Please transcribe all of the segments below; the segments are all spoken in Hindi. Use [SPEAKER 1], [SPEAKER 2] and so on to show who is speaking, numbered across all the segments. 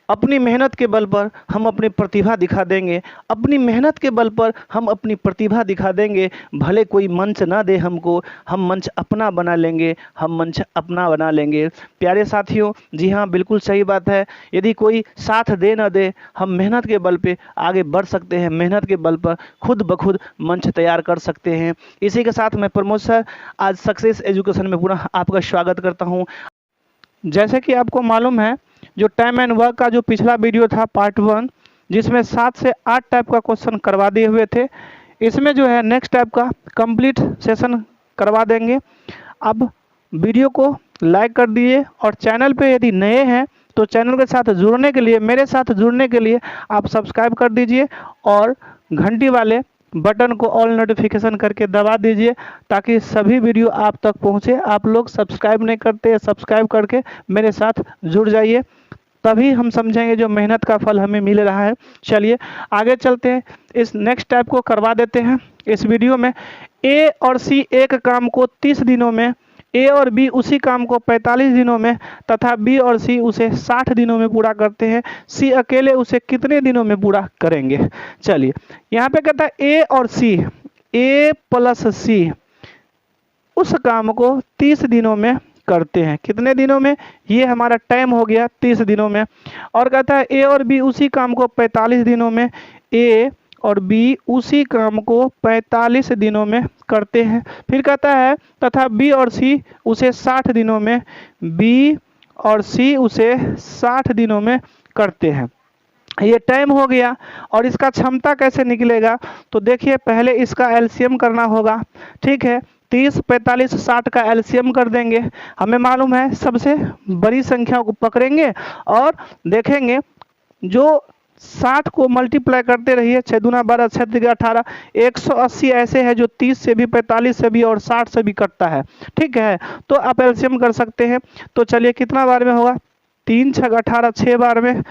[SPEAKER 1] अपनी मेहनत के बल पर हम अपनी प्रतिभा दिखा देंगे, अपनी मेहनत के बल पर हम अपनी प्रतिभा दिखा देंगे। भले कोई मंच ना दे हमको, हम मंच अपना बना लेंगे, हम मंच अपना बना लेंगे। प्यारे साथियों, जी हाँ, बिल्कुल सही बात है। यदि कोई साथ दे ना दे, हम मेहनत के बल पे आगे बढ़ सकते हैं, मेहनत के बल पर खुद ब खुद मंच तैयार कर सकते हैं। इसी के साथ मैं प्रमोद सर आज सक्सेस एजुकेशन में पुनः आपका स्वागत करता हूँ। जैसे कि आपको मालूम है, जो टाइम एंड वर्क का जो पिछला वीडियो था पार्ट 1, जिसमें 7 से 8 टाइप का क्वेश्चन करवा दिए हुए थे, इसमें जो है नेक्स्ट टाइप का कंप्लीट सेशन करवा देंगे। अब वीडियो को लाइक कर दीजिए और चैनल पे यदि नए हैं तो चैनल के साथ जुड़ने के लिए, मेरे साथ जुड़ने के लिए आप सब्सक्राइब कर दीजिए और घंटी वाले बटन को ऑल नोटिफिकेशन करके दबा दीजिए ताकि सभी वीडियो आप तक पहुंचे। आप लोग सब्सक्राइब नहीं करते, सब्सक्राइब करके मेरे साथ जुड़ जाइए, तभी हम समझेंगे जो मेहनत का फल हमें मिल रहा है। चलिए आगे चलते हैं, इस नेक्स्ट टाइप को करवा देते हैं। इस वीडियो में ए और सी एक काम को 30 दिनों में, ए और बी उसी काम को 45 दिनों में तथा बी और सी उसे 60 दिनों में पूरा करते हैं। सी अकेले उसे कितने दिनों में पूरा करेंगे? चलिए यहाँ पे कहता है ए और सी, ए प्लस सी उस काम को 30 दिनों में करते हैं। कितने दिनों में? ये हमारा टाइम हो गया 30 दिनों में। और कहता है ए और बी उसी काम को 45 दिनों में, ए और बी उसी काम को 45 दिनों में करते हैं। फिर कहता है तथा बी और सी उसे 60 दिनों में, बी और सी उसे 60 दिनों में करते हैं। ये टाइम हो गया। और इसका क्षमता कैसे निकलेगा? तो देखिए पहले इसका एलसीएम करना होगा। ठीक है, 30, 45, 60 का एलसीएम कर देंगे। हमें मालूम है सबसे बड़ी संख्या को पकड़ेंगे और देखेंगे जो 60 को मल्टीप्लाई करते रहिए, 6 दूना 12, 6 तिया 18, 180 ऐसे है जो 30 से भी, 45 से भी और 60 से भी कटता है। ठीक है, तो आप एलसीएम कर सकते हैं। तो चलिए कितना बार में होगा? 3 6 18, 6 बार में,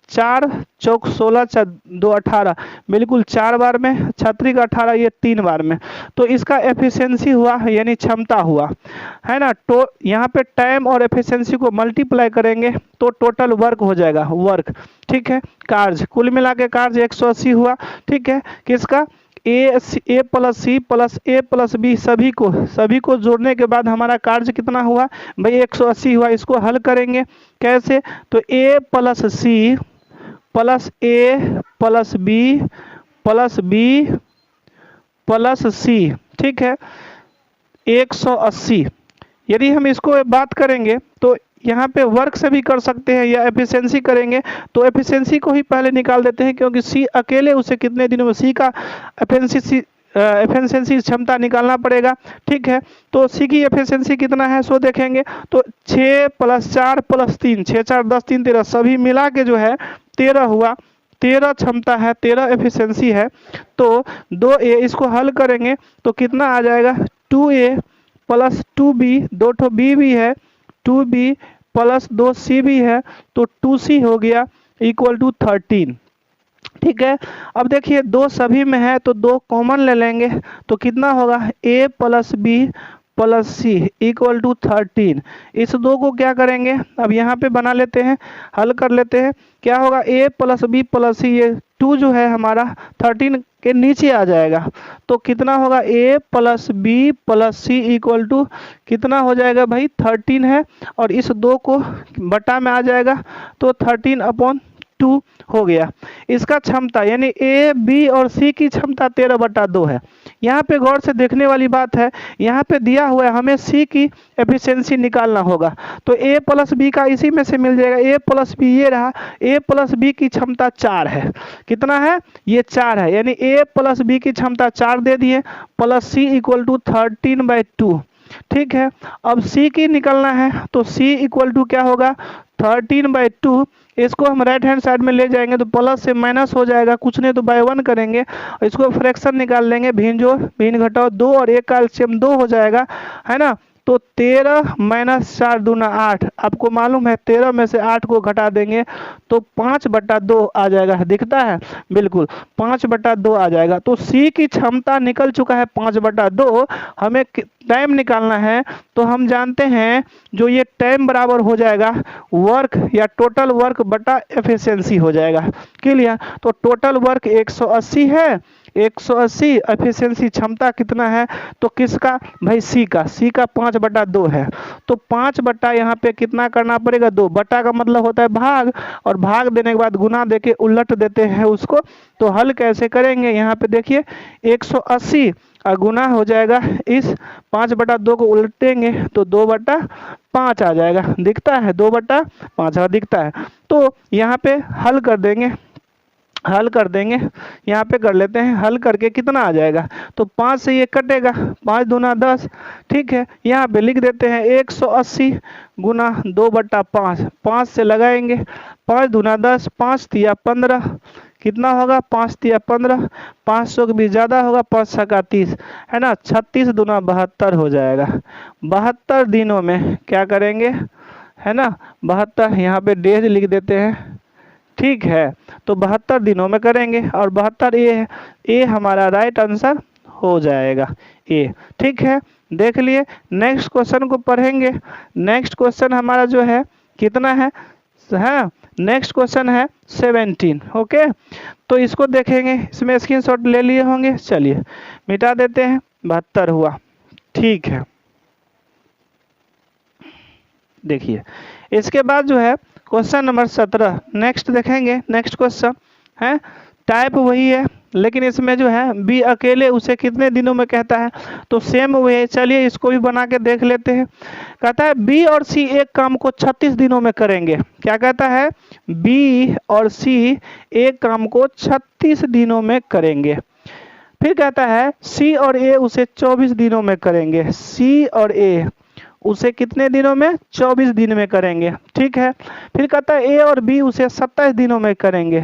[SPEAKER 1] 4 चौक 16, 2 18, बिल्कुल 4 बार में, 36 18, ये 3 बार में। तो इसका एफिशिएंसी हुआ यानी क्षमता हुआ, है ना। तो यहाँ पे टाइम और एफिशिएंसी को मल्टीप्लाई करेंगे तो टोटल वर्क हो जाएगा, वर्क। ठीक है, कार्य कुल मिला के कार्य 180 हुआ। ठीक है, किसका? ए plus C plus A plus B सभी को जोड़ने के बाद हमारा कार्य कितना हुआ भाई? 180 हुआ। इसको हल करेंगे कैसे? तो A plus C plus A plus B plus B plus C, ठीक है, 180। यदि हम इसको बात करेंगे तो यहाँ पे वर्क से भी कर सकते हैं या एफिशिएंसी करेंगे तो एफिशिएंसी को ही पहले निकाल देते हैं, क्योंकि सी अकेले उसे कितने दिनों में, सी का एफिशिएंसी क्षमता निकालना पड़ेगा। ठीक है, तो सी की एफिशिएंसी कितना है सो देखेंगे तो 6 + 4 + 3, 6 4 10 3 13, सभी मिला के जो है 13 हुआ। 13 क्षमता है, 13 एफिशिएंसी है। तो 2a इसको हल करेंगे तो कितना आ जाएगा? 2a + 2b, 2 ठो b भी है, 2b + 2c भी है, तो 2c हो गया = 13। ठीक है, अब देखिए 2 सभी में है तो 2 कॉमन ले लेंगे तो कितना होगा? a + b + c = 13। इस 2 को क्या करेंगे? अब यहाँ पे बना लेते हैं, हल कर लेते हैं। क्या होगा? a + b + c, ये 2 जो है हमारा 13 के नीचे आ जाएगा तो कितना होगा? a + b + c = कितना हो जाएगा भाई? 13 है। और इस 2 को बटा में आ जाएगा तो 13/2 हो गया। इसका क्षमता यानी ए बी और सी की क्षमता 13/2 है। यहाँ पे गौर से देखने वाली बात है, यहाँ पे दिया हुआ है हमें सी की एफिशिएंसी निकालना होगा तो ए + बी का इसी में से मिल जाएगा। ए + बी ये रहा, ए + बी की क्षमता 4 है। कितना है? ये 4 है, यानी ए + बी की क्षमता 4 दे दिए, प्लस सी = 13/2। ठीक है, अब C की निकलना है तो C = क्या होगा? 13/2। इसको हम राइट हैंड साइड में ले जाएंगे तो प्लस से माइनस हो जाएगा, कुछ नहीं तो बाय 1 करेंगे। इसको फ्रैक्शन निकाल लेंगे, भिन्न जोड़ भिन्न घटाओ 2 और 1 का एलसीएम 2 हो जाएगा, है ना। तो 13 माइनस 4 दूना 8, आपको मालूम है 13 में से 8 को घटा देंगे तो 5/2 आ जाएगा, दिखता है बिल्कुल 5/2 आ जाएगा। तो सी की क्षमता निकल चुका है 5/2। हमें टाइम निकालना है, तो हम जानते हैं जो ये टाइम बराबर हो जाएगा वर्क या टोटल वर्क बटा एफिशिएंसी हो जाएगा। क्लियर? तो टोटल वर्क 180 है, 180 एफिशिएंसी क्षमता कितना है, तो किसका भाई सी का 5/2 है। तो 5 बटा यहाँ पे कितना करना पड़ेगा 2, बटा का मतलब होता है भाग, और भाग देने के बाद गुना देके उलट देते हैं उसको। तो हल कैसे करेंगे, यहाँ पे देखिए 180 गुना हो जाएगा, इस 5/2 को उलटेंगे तो 2/5 आ जाएगा, दिखता है 2/5 दिखता है। तो यहाँ पे हल कर देंगे, यहाँ पे कर लेते हैं, हल करके कितना आ जाएगा, तो 5 से ये कटेगा, 5 दूना 10, ठीक है। यहाँ पे लिख देते हैं 180 गुना 2/5, 5 से लगाएंगे, 5 दूना 10, 5 तिया 15, कितना होगा 5 तिया 15, 500 के भी ज़्यादा होगा, 5 छक्का 30 है ना, 36 दूना 72 हो जाएगा। 72 दिनों में क्या करेंगे, है ना, 72 यहाँ पे डेज लिख देते हैं, ठीक है। तो 72 दिनों में करेंगे, और 72 ए है, ए हमारा राइट आंसर हो जाएगा ए, ठीक है। देख लिए, नेक्स्ट क्वेश्चन को पढ़ेंगे। नेक्स्ट क्वेश्चन हमारा जो है कितना है, नेक्स्ट क्वेश्चन है 17, ओके। तो इसको देखेंगे, इसमें स्क्रीनशॉट ले लिए होंगे, चलिए मिटा देते हैं, 72 हुआ, ठीक है। देखिए इसके बाद जो है क्वेश्चन नंबर 17 नेक्स्ट देखेंगे। नेक्स्ट क्वेश्चन है, टाइप वही है, लेकिन इसमें जो है बी अकेले उसे कितने दिनों में कहता है, तो सेम वही है। चलिए इसको भी बना के देख लेते हैं। कहता है बी और सी एक काम को 36 दिनों में करेंगे। क्या कहता है, बी और सी एक काम को 36 दिनों में करेंगे। फिर कहता है सी और ए उसे 24 दिनों में करेंगे। सी और ए उसे कितने दिनों में, 24 दिन में करेंगे, ठीक है। फिर कहता है ए और बी उसे 27 दिनों में करेंगे।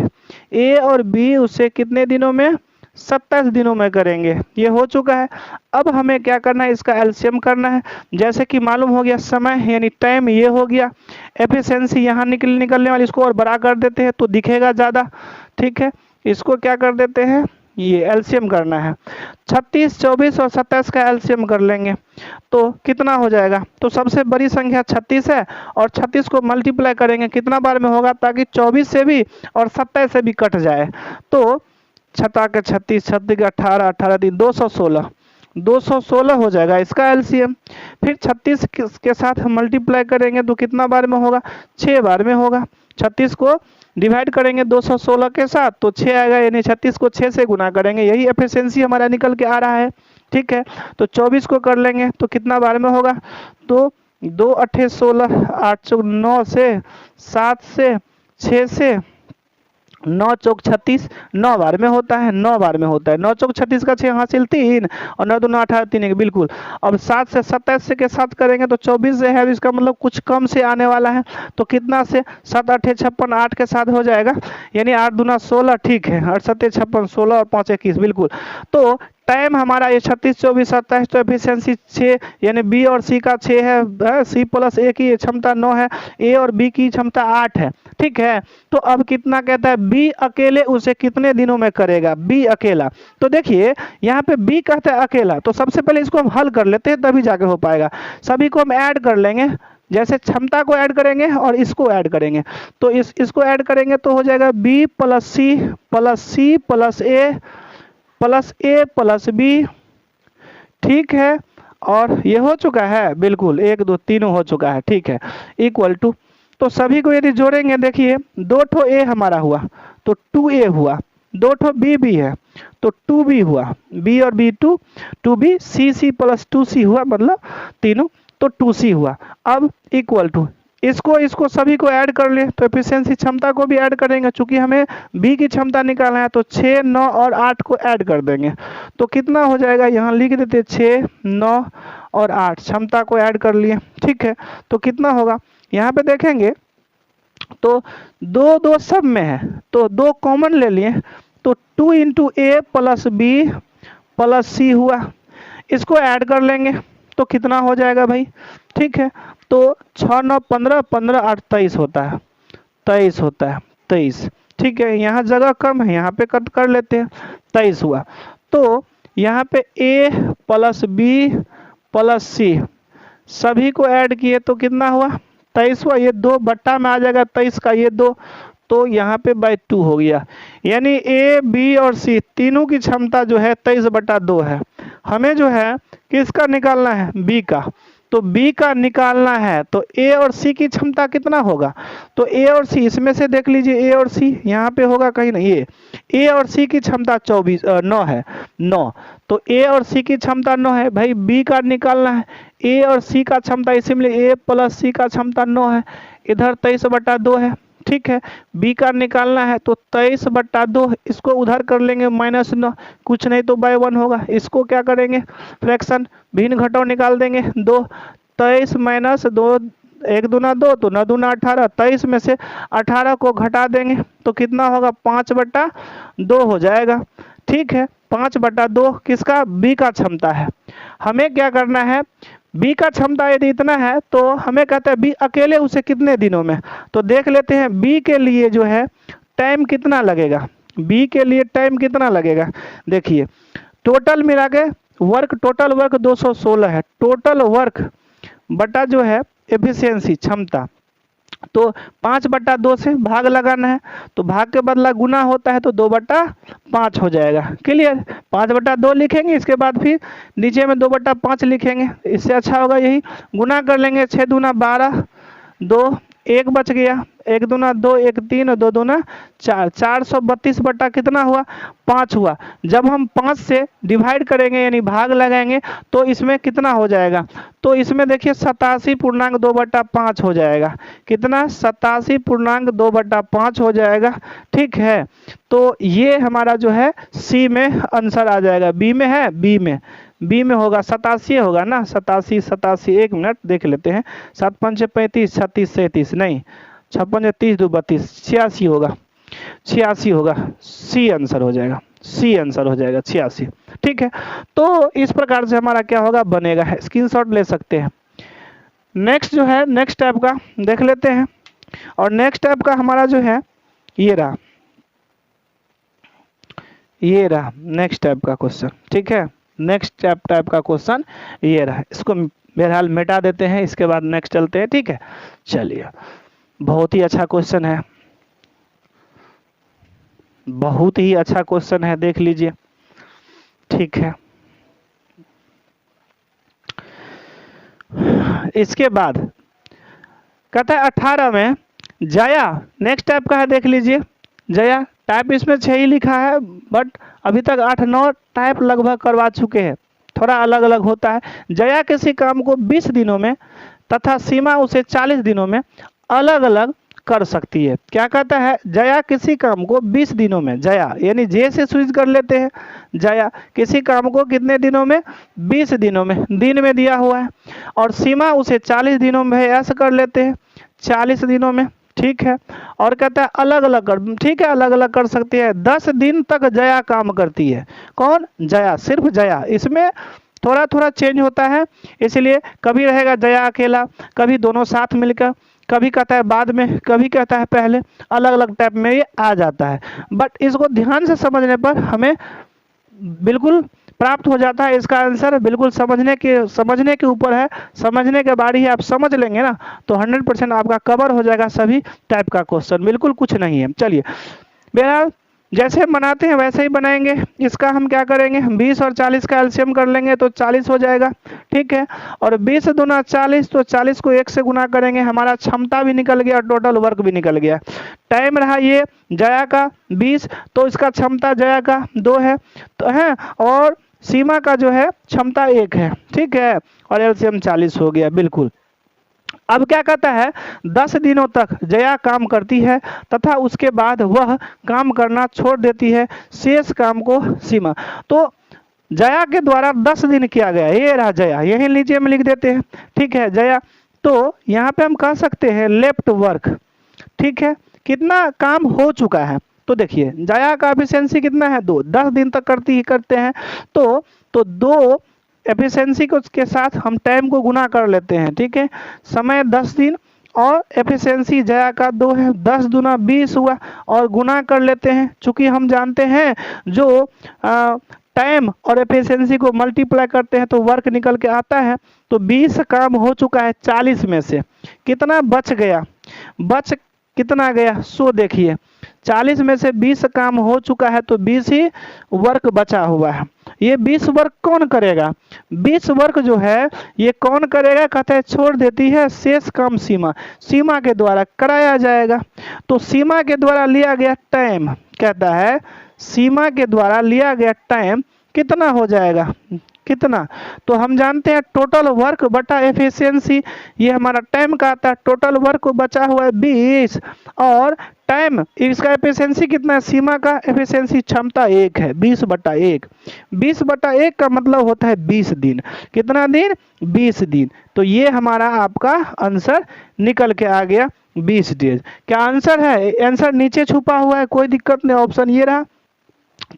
[SPEAKER 1] ए और बी उसे कितने दिनों में, 27 दिनों में करेंगे। ये हो चुका है। अब हमें क्या करना है, इसका एलसीएम करना है। जैसे कि मालूम हो गया समय यानी टाइम ये हो गया, एफिशिएंसी यहाँ निकलने वाली, इसको और बड़ा कर देते हैं तो दिखेगा ज़्यादा, ठीक है। इसको क्या कर देते हैं, ये एलसीएम करना है। 36, 24 और 27 का एलसीएम कर लेंगे तो कितना हो जाएगा, तो सबसे बड़ी संख्या 36 है, और 36 को मल्टीप्लाई करेंगे कितना बार में होगा, ताकि 24 से भी और 27 से भी कट जाए। तो 6 के 36, 36 के 18, 18 3 216, 216 हो जाएगा इसका एलसीएम। फिर 36 के साथ मल्टीप्लाई करेंगे तो कितना बार में होगा, 6 बार में होगा। 36 को डिवाइड करेंगे 216 के साथ तो 6 आएगा, यानी 36 को 6 से गुना करेंगे, यही एफिशिएंसी हमारा निकल के आ रहा है, ठीक है। तो 24 को कर लेंगे तो कितना बार में होगा, तो 2 8 16, 8 चौक 9 से, 7 से, 6 से, 9 चौक 36, 9 बार में होता है, 9 बार में होता है। 9 चौक 36 का 6 हासिल 3, और 9 दूना 18 3 1, बिल्कुल। अब 7 से 27 से के साथ करेंगे तो 24 से है, इसका मतलब कुछ कम से आने वाला है, तो कितना से, 7 8 56, 8 के साथ हो जाएगा, यानी 8 दूना 16, ठीक है, 8 7 56, 16 और 5 21, बिल्कुल। तो टाइम हमारा ये 36 24 27, तो एफिशिएंसी 6, यानी बी और सी का 6 है, सी प्लस ए की क्षमता 9 है, ए और बी की क्षमता 8 है, ठीक है। तो अब कितना कहता है, बी अकेले उसे कितने दिनों में करेगा, बी अकेला। तो देखिए यहाँ पे बी कहता है अकेला, तो सबसे पहले इसको हम हल कर लेते हैं तभी जाके हो पाएगा। सभी को हम ऐड कर लेंगे, जैसे क्षमता को ऐड करेंगे और इसको ऐड करेंगे, तो इसको ऐड करेंगे तो हो जाएगा B plus C plus C plus A plus B, ठीक है। और ये हो चुका है, बिल्कुल 1 2 तीनों हो चुका है, ठीक है, इक्वल टू। तो सभी को यदि जोड़ेंगे, देखिए 2 ठो ए हमारा हुआ तो 2a हुआ, 2 ठो बी भी है तो 2b हुआ, b और b 2, 2b, c plus 2c हुआ, मतलब तीनों, तो 2c हुआ। अब इक्वल टू, इसको सभी को ऐड कर ले तो एफिशिएंसी क्षमता को भी ऐड करेंगे, चूंकि हमें बी की क्षमता निकालना है, तो 6 9 और 8 को ऐड कर देंगे तो कितना हो जाएगा, यहाँ लिख देते 6 9 और 8, क्षमता को ऐड कर लिए, ठीक है। तो कितना होगा, यहाँ पे देखेंगे तो 2 2 सब में है तो 2 कॉमन ले लिए, तो 2 इंटू ए प्लस बी प्लस सी हुआ। इसको ऐड कर लेंगे तो कितना हो जाएगा भाई, ठीक है। तो 6 9 15, 15 8 23 होता है, 23 होता है, 23, ठीक है। यहाँ जगह कम है, यहाँ पे कट कर लेते हैं, 23 हुआ। तो यहाँ पे ए प्लस बी प्लस सी सभी को ऐड किए तो कितना हुआ, 23 हुआ। ये 2 बट्टा में आ जाएगा 23 का, ये 2, तो यहाँ पे बाई 2 हो गया। यानी ए बी और सी तीनों की क्षमता जो है 23/2 है। हमें जो है किसका निकालना है, बी का। तो बी का निकालना है तो ए और सी की क्षमता कितना होगा, तो ए और सी इसमें से देख लीजिए, ए और सी यहाँ पे होगा कहीं नहीं, ये ए और सी की क्षमता 9 है, 9। तो ए और सी की क्षमता 9 है भाई, बी का निकालना है, ए और सी का क्षमता इसीलिए ए प्लस सी का क्षमता 9 है, इधर 23/2 है, ठीक है। बी का निकालना है तो 23/2, इसको उधर कर लेंगे -9, कुछ नहीं तो बाय 1 होगा। इसको क्या करेंगे, फ्रैक्शन भिन्न घटाव निकाल देंगे, 2 23 - 2 1 दूना 2, तो 9 दूना 18, 23 में से 18 को घटा देंगे तो कितना होगा, 5/2 हो जाएगा, ठीक है। 5/2 किसका, बी का क्षमता है। हमें क्या करना है, बी का क्षमता यदि इतना है तो हमें कहता है बी अकेले उसे कितने दिनों में, तो देख लेते हैं बी के लिए जो है टाइम कितना लगेगा, बी के लिए टाइम कितना लगेगा। देखिए टोटल मिला के वर्क, टोटल वर्क 216 है, टोटल वर्क बटा जो है एफिशिएंसी क्षमता, तो 5/2 से भाग लगाना है, तो भाग के बदला गुना होता है तो 2/5 हो जाएगा, क्लियर। 5/2 लिखेंगे, इसके बाद फिर नीचे में 2/5 लिखेंगे, इससे अच्छा होगा यही, गुना कर लेंगे, 6 दूना 12, 2 1 बच गया, 1 दूना 2, 1 3, 2 दूना 4, 432 बटा कितना हुआ, 5 हुआ। जब हम 5 से डिवाइड करेंगे यानी भाग लगाएंगे तो इसमें कितना हो जाएगा, तो इसमें देखिए 87.2/5 हो जाएगा, कितना, 87.2/5 हो जाएगा, ठीक है। तो ये हमारा जो है सी में आंसर आ जाएगा, बी में है, बी में होगा 87 होगा ना, 87, 1 मिनट देख लेते हैं, 7 5 35, 36 37 नहीं, 56 30 2 32, 86 होगा, 86 होगा, सी आंसर हो जाएगा, सी आंसर हो जाएगा 86, ठीक है। तो इस प्रकार से हमारा क्या होगा, बनेगा, स्क्रीनशॉट ले सकते हैं। नेक्स्ट जो है, नेक्स्ट टाइप का देख लेते हैं, और नेक्स्ट टाइप का हमारा जो है ये रहा, ये रहा नेक्स्ट टाइप का क्वेश्चन, ठीक है। नेक्स्ट टाइप का क्वेश्चन ये रहा, इसको बहरहाल मिटा देते हैं, इसके बाद नेक्स्ट चलते हैं, ठीक है। चलिए, बहुत ही अच्छा क्वेश्चन है, बहुत ही अच्छा क्वेश्चन है, देख लीजिए, ठीक है। इसके बाद कहता है 18 में जया, नेक्स्ट टाइप का है, देख लीजिए, जया टाइप इसमें 6 ही लिखा है, बट अभी तक 8-9 टाइप लगभग करवा चुके हैं, थोड़ा अलग अलग होता है। जया किसी काम को 20 दिनों में तथा सीमा उसे 40 दिनों में अलग अलग कर सकती है। क्या कहता है, जया किसी काम को 20 दिनों में, जया यानी जे से स्विच कर लेते हैं, जया किसी काम को कितने दिनों में, 20 दिनों में, दिन में दिया हुआ है, और सीमा उसे 40 दिनों में ऐसा कर लेते हैं, 40 दिनों में, ठीक है। और कहता है अलग अलग कर, ठीक है, अलग अलग कर सकते हैं। 10 दिन तक जया काम करती है, कौन, जया, सिर्फ जया, इसमें थोड़ा थोड़ा चेंज होता है, इसलिए कभी रहेगा जया अकेला, कभी दोनों साथ मिलकर, कभी कहता है बाद में, कभी कहता है पहले, अलग अलग टाइप में ये आ जाता है। बट इसको ध्यान से समझने पर हमें बिल्कुल प्राप्त हो जाता है इसका आंसर, बिल्कुल समझने के ऊपर है, समझने के बारी है, आप समझ लेंगे ना तो 100% आपका कवर हो जाएगा सभी टाइप का क्वेश्चन, बिल्कुल कुछ नहीं है। चलिए, बहरहाल जैसे बनाते हैं वैसे ही बनाएंगे। इसका हम क्या करेंगे, 20 और 40 का एलसीएम कर लेंगे तो 40 हो जाएगा, ठीक है। और 20 दूना 40, तो 40 को 1 से गुना करेंगे, हमारा क्षमता भी निकल गया, टोटल वर्क भी निकल गया। टाइम रहा ये जया का 20, तो इसका क्षमता जया का 2 है, तो है, और सीमा का जो है क्षमता 1 है, ठीक है, और एलसीएम 40 हो गया, बिल्कुल। अब क्या कहता है, 10 दिनों तक जया काम करती है तथा उसके बाद वह काम करना छोड़ देती है, शेष काम को सीमा, तो जया के द्वारा 10 दिन किया गया, ये रहा जया, यही नीचे में लिख देते हैं, ठीक है, जया। तो यहाँ पे हम कह सकते हैं लेफ्ट वर्क, ठीक है, कितना काम हो चुका है, तो देखिए जया का एफिशिएंसी कितना है, 2, 10 दिन तक करते हैं, तो 2 एफिशिएंसी को के साथ हम टाइम को गुना कर लेते हैं, ठीक है। समय 10 दिन और एफिशिएंसी जया का 2 है, 10 दूना 20 हुआ और गुना कर लेते हैं। चूंकि हम जानते हैं जो टाइम और एफिशिएंसी को मल्टीप्लाई करते हैं तो वर्क निकल के आता है। तो 20 काम हो चुका है 40 में से, कितना बच गया, बच कितना गया 100। देखिए 40 में से 20 काम हो चुका है तो 20 ही वर्क बचा हुआ है। ये 20 वर्क कौन करेगा, 20 वर्क जो है ये कौन करेगा, कहते हैं छोड़ देती है शेष काम सीमा, सीमा के द्वारा कराया जाएगा। तो सीमा के द्वारा लिया गया टाइम, कहता है सीमा के द्वारा लिया गया टाइम कितना हो जाएगा, कितना। तो हम जानते हैं टोटल वर्क बटा एफिशिएंसी, ये हमारा टाइम का आता है। टोटल वर्क बचा हुआ है 20 और टाइम, इसका एफिशिएंसी कितना है, सीमा का एफिशिएंसी क्षमता 1 है, 20/1। 20/1 का मतलब होता है 20 दिन। कितना दिन, 20 दिन। तो ये हमारा आपका आंसर निकल के आ गया 20 डेज। क्या आंसर है, आंसर नीचे छुपा हुआ है, कोई दिक्कत नहीं, ऑप्शन ये रहा।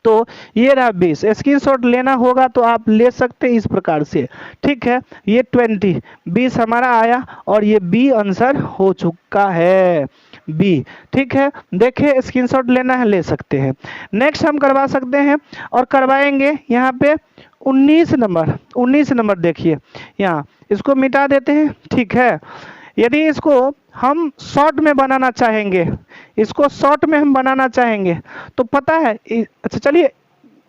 [SPEAKER 1] तो ये रहा 20। स्क्रीनशॉट लेना होगा तो आप ले सकते हैं इस प्रकार से, ठीक है। ये 20 हमारा आया और ये बी आंसर हो चुका है, बी, ठीक है। देखिए स्क्रीनशॉट लेना है ले सकते हैं। नेक्स्ट हम करवा सकते हैं और करवाएंगे यहाँ पे 19 नंबर देखिए यहाँ, इसको मिटा देते हैं, ठीक है। यदि इसको हम शॉर्ट में बनाना चाहेंगे, इसको शॉर्ट में हम बनाना चाहेंगे तो पता है, अच्छा चलिए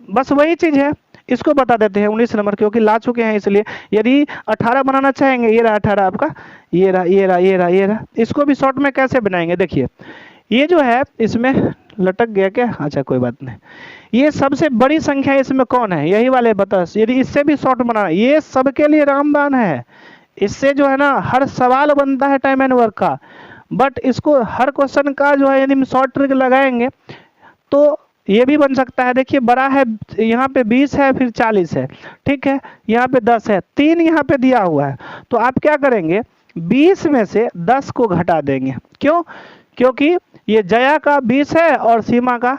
[SPEAKER 1] बस वही चीज़ है, इसको बता देते हैं 19 नंबर, क्योंकि ला चुके हैं इसलिए। यदि 18 बनाना चाहेंगे, ये रहा 18 आपका, ये रहा ये रहा ये रहा ये रहा, इसको भी शॉर्ट में कैसे बनाएंगे, देखिए ये जो है इसमें लटक गया क्या, अच्छा कोई बात नहीं। ये सबसे बड़ी संख्या इसमें कौन है, यही वाले बता। यदि इससे भी शॉर्ट बनाना, ये सबके लिए रामबाण है, इससे जो है ना हर सवाल बनता है टाइम एंड वर्क का। बट इसको हर क्वेश्चन का जो है यदि हम शॉर्ट ट्रिक लगाएंगे तो ये भी बन सकता है। देखिए बड़ा है, यहाँ पे 20 है, फिर 40 है, ठीक है, यहाँ पे 10 है, 3 यहाँ पे दिया हुआ है। तो आप क्या करेंगे, 20 में से 10 को घटा देंगे। क्यों, क्योंकि ये जया का 20 है और सीमा का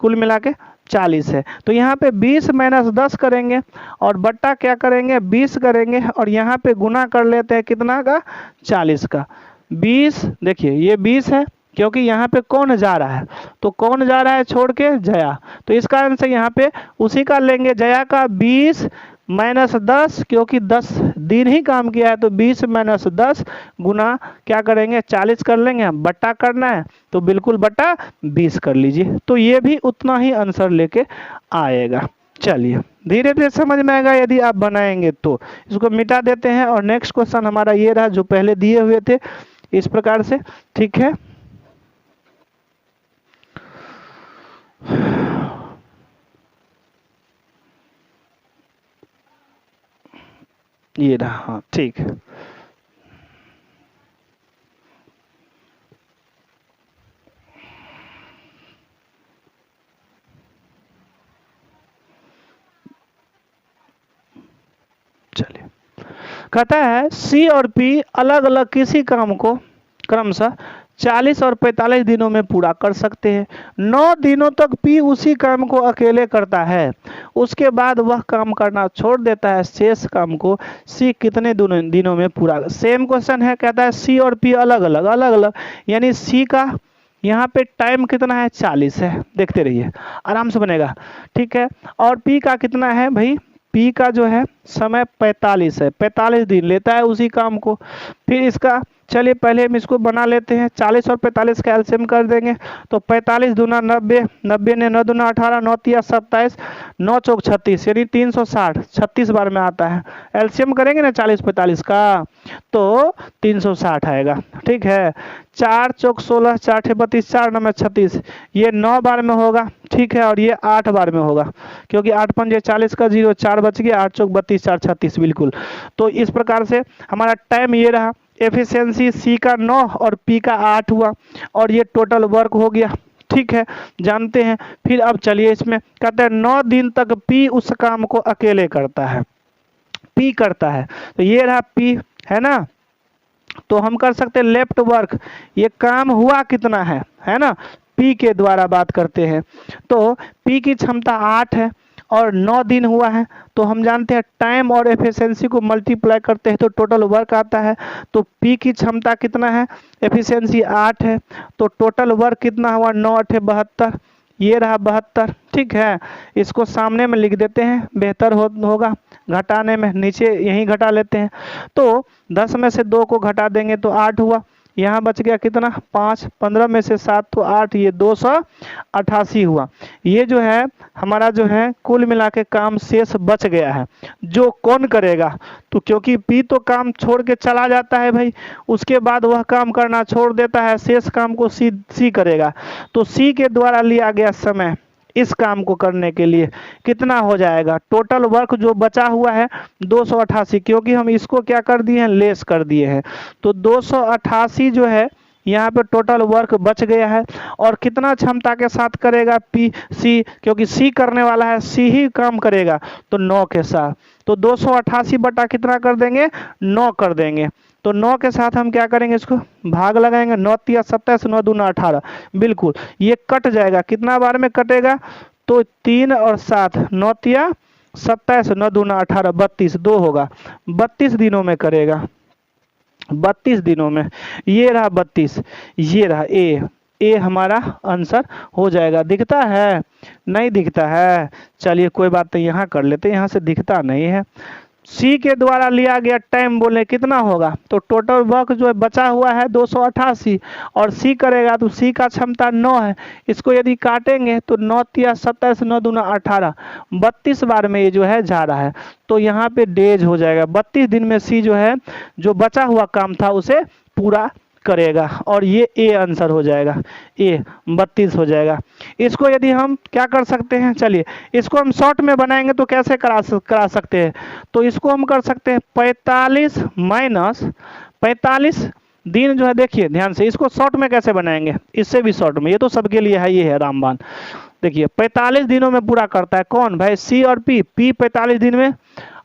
[SPEAKER 1] कुल मिला के 40 है। तो यहाँ पे 20 - 10 करेंगे और बट्टा क्या करेंगे, 20 करेंगे और यहाँ पे गुना कर लेते हैं कितना का, 40 का। 20 देखिए ये 20 है, क्योंकि यहाँ पे कौन जा रहा है, तो कौन जा रहा है छोड़ के, जया। तो इस कारण से यहाँ पे उसी का लेंगे, जया का 20 - 10, क्योंकि 10 दिन ही काम किया है। तो 20 - 10 गुना क्या करेंगे, 40 कर लेंगे। बट्टा करना है तो बिल्कुल बट्टा 20 कर लीजिए, तो ये भी उतना ही आंसर लेके आएगा। चलिए धीरे धीरे समझ में आएगा यदि आप बनाएंगे तो। इसको मिटा देते हैं और नेक्स्ट क्वेश्चन हमारा ये रहा जो पहले दिए हुए थे इस प्रकार से, ठीक है। ये रहा, हाँ ठीक है। चलिए कहता है सी और पी अलग अलग किसी काम को क्रमशः 40 और 45 दिनों में पूरा कर सकते हैं। 9 दिनों तक पी उसी काम को अकेले करता है, उसके बाद वह काम करना छोड़ देता है। शेष काम को सी कितने दिनों में पूरा। सेम क्वेश्चन है, कहता है सी और पी अलग अलग, यानी सी का यहाँ पे टाइम कितना है, 40 है, देखते रहिए आराम से बनेगा, ठीक है। और पी का कितना है भाई, पी का जो है समय 45 है, 45 दिन लेता है उसी काम को। फिर इसका चलिए पहले हम इसको बना लेते हैं, 40 और 45 का एलसीएम कर देंगे तो 45 दूना 90, 90 ने 9 दूना 18, 9 तिया 27, 9 चौक 36, यानी 360, 36 बार में आता है। एलसीएम करेंगे ना 40 45 का तो 360 आएगा, ठीक है। 4 चौक 16, 4 32, 4 9 36, ये 9 बार में होगा, ठीक है। और ये 8 बार में होगा, क्योंकि 8 पंजे 40 का 0, 4 बच गया, 8 चौक 32, 4 36, बिल्कुल। तो इस प्रकार से हमारा टाइम ये रहा। एफिशिएंसी सी का 9 और पी का 8 हुआ और ये टोटल वर्क हो गया, ठीक है, जानते हैं। फिर अब चलिए इसमें कहते हैं 9 दिन तक पी उस काम को अकेले करता है, पी करता है। तो ये रहा पी, है ना। तो हम कर सकते हैं लेफ्ट वर्क, ये काम हुआ कितना है ना, पी के द्वारा बात करते हैं। तो पी की क्षमता 8 है और 9 दिन हुआ है, तो हम जानते हैं टाइम और एफिशिएंसी को मल्टीप्लाई करते हैं तो टोटल वर्क आता है। तो पी की क्षमता कितना है, एफिशिएंसी 8 है, तो टोटल वर्क कितना हुआ, 9 8 72, ये रहा 72। ठीक है, इसको सामने में लिख देते हैं, बेहतर होगा घटाने में, नीचे यहीं घटा लेते हैं। तो 10 में से 2 को घटा देंगे तो 8 हुआ, यहाँ बच गया कितना 5, 15 में से 7 तो 8, ये 288 हुआ। ये जो है हमारा जो है कुल मिला के काम शेष बच गया है, जो कौन करेगा, तो क्योंकि पी तो काम छोड़ के चला जाता है भाई, उसके बाद वह काम करना छोड़ देता है, शेष काम को सी करेगा। तो सी के द्वारा लिया गया समय इस काम को करने के लिए कितना हो जाएगा, टोटल वर्क जो बचा हुआ है 288, क्योंकि हम इसको क्या कर दिए हैं, लेस कर दिए हैं। तो 288 जो है यहाँ पे टोटल वर्क बच गया है। और कितना क्षमता के साथ करेगा पी सी, क्योंकि सी करने वाला है, सी ही काम करेगा, तो 9 के साथ। तो 288 बटा कितना कर देंगे, 9 कर देंगे। तो 9 के साथ हम क्या करेंगे, इसको भाग लगाएंगे, 9 तिया 27, 9 दूना 18, बिल्कुल ये कट जाएगा। कितना बार में कटेगा, तो 3 और 7, 9 तिया 27, 9 दूना 18, 32, 2 होगा, 32 दिनों में करेगा, 32 दिनों में। ये रहा 32, ये रहा ए हमारा आंसर हो जाएगा। दिखता है, नहीं दिखता है, चलिए कोई बात नहीं, यहाँ कर लेते हैं, यहाँ से दिखता नहीं है। सी के द्वारा लिया गया टाइम बोले कितना होगा, तो टोटल वर्क जो है बचा हुआ है 288, और सी करेगा तो सी का क्षमता 9 है, इसको यदि काटेंगे तो 9 तिया 27, 9 दूना 18, 32 बार में ये जो है जा रहा है। तो यहाँ पे डेज हो जाएगा, 32 दिन में सी जो है जो बचा हुआ काम था उसे पूरा करेगा, और ये ए आंसर हो जाएगा, ए 32 हो जाएगा। इसको यदि हम क्या कर सकते हैं, चलिए इसको हम शॉर्ट में बनाएंगे तो कैसे करा सकते हैं, तो इसको हम कर सकते हैं 45 माइनस 45 दिन जो है, देखिए ध्यान से इसको शॉर्ट में कैसे बनाएंगे, इससे भी शॉर्ट में, ये तो सबके लिए है, ये है रामबान। देखिए 45 दिनों में पूरा करता है कौन भाई, सी और पी 45 दिन में,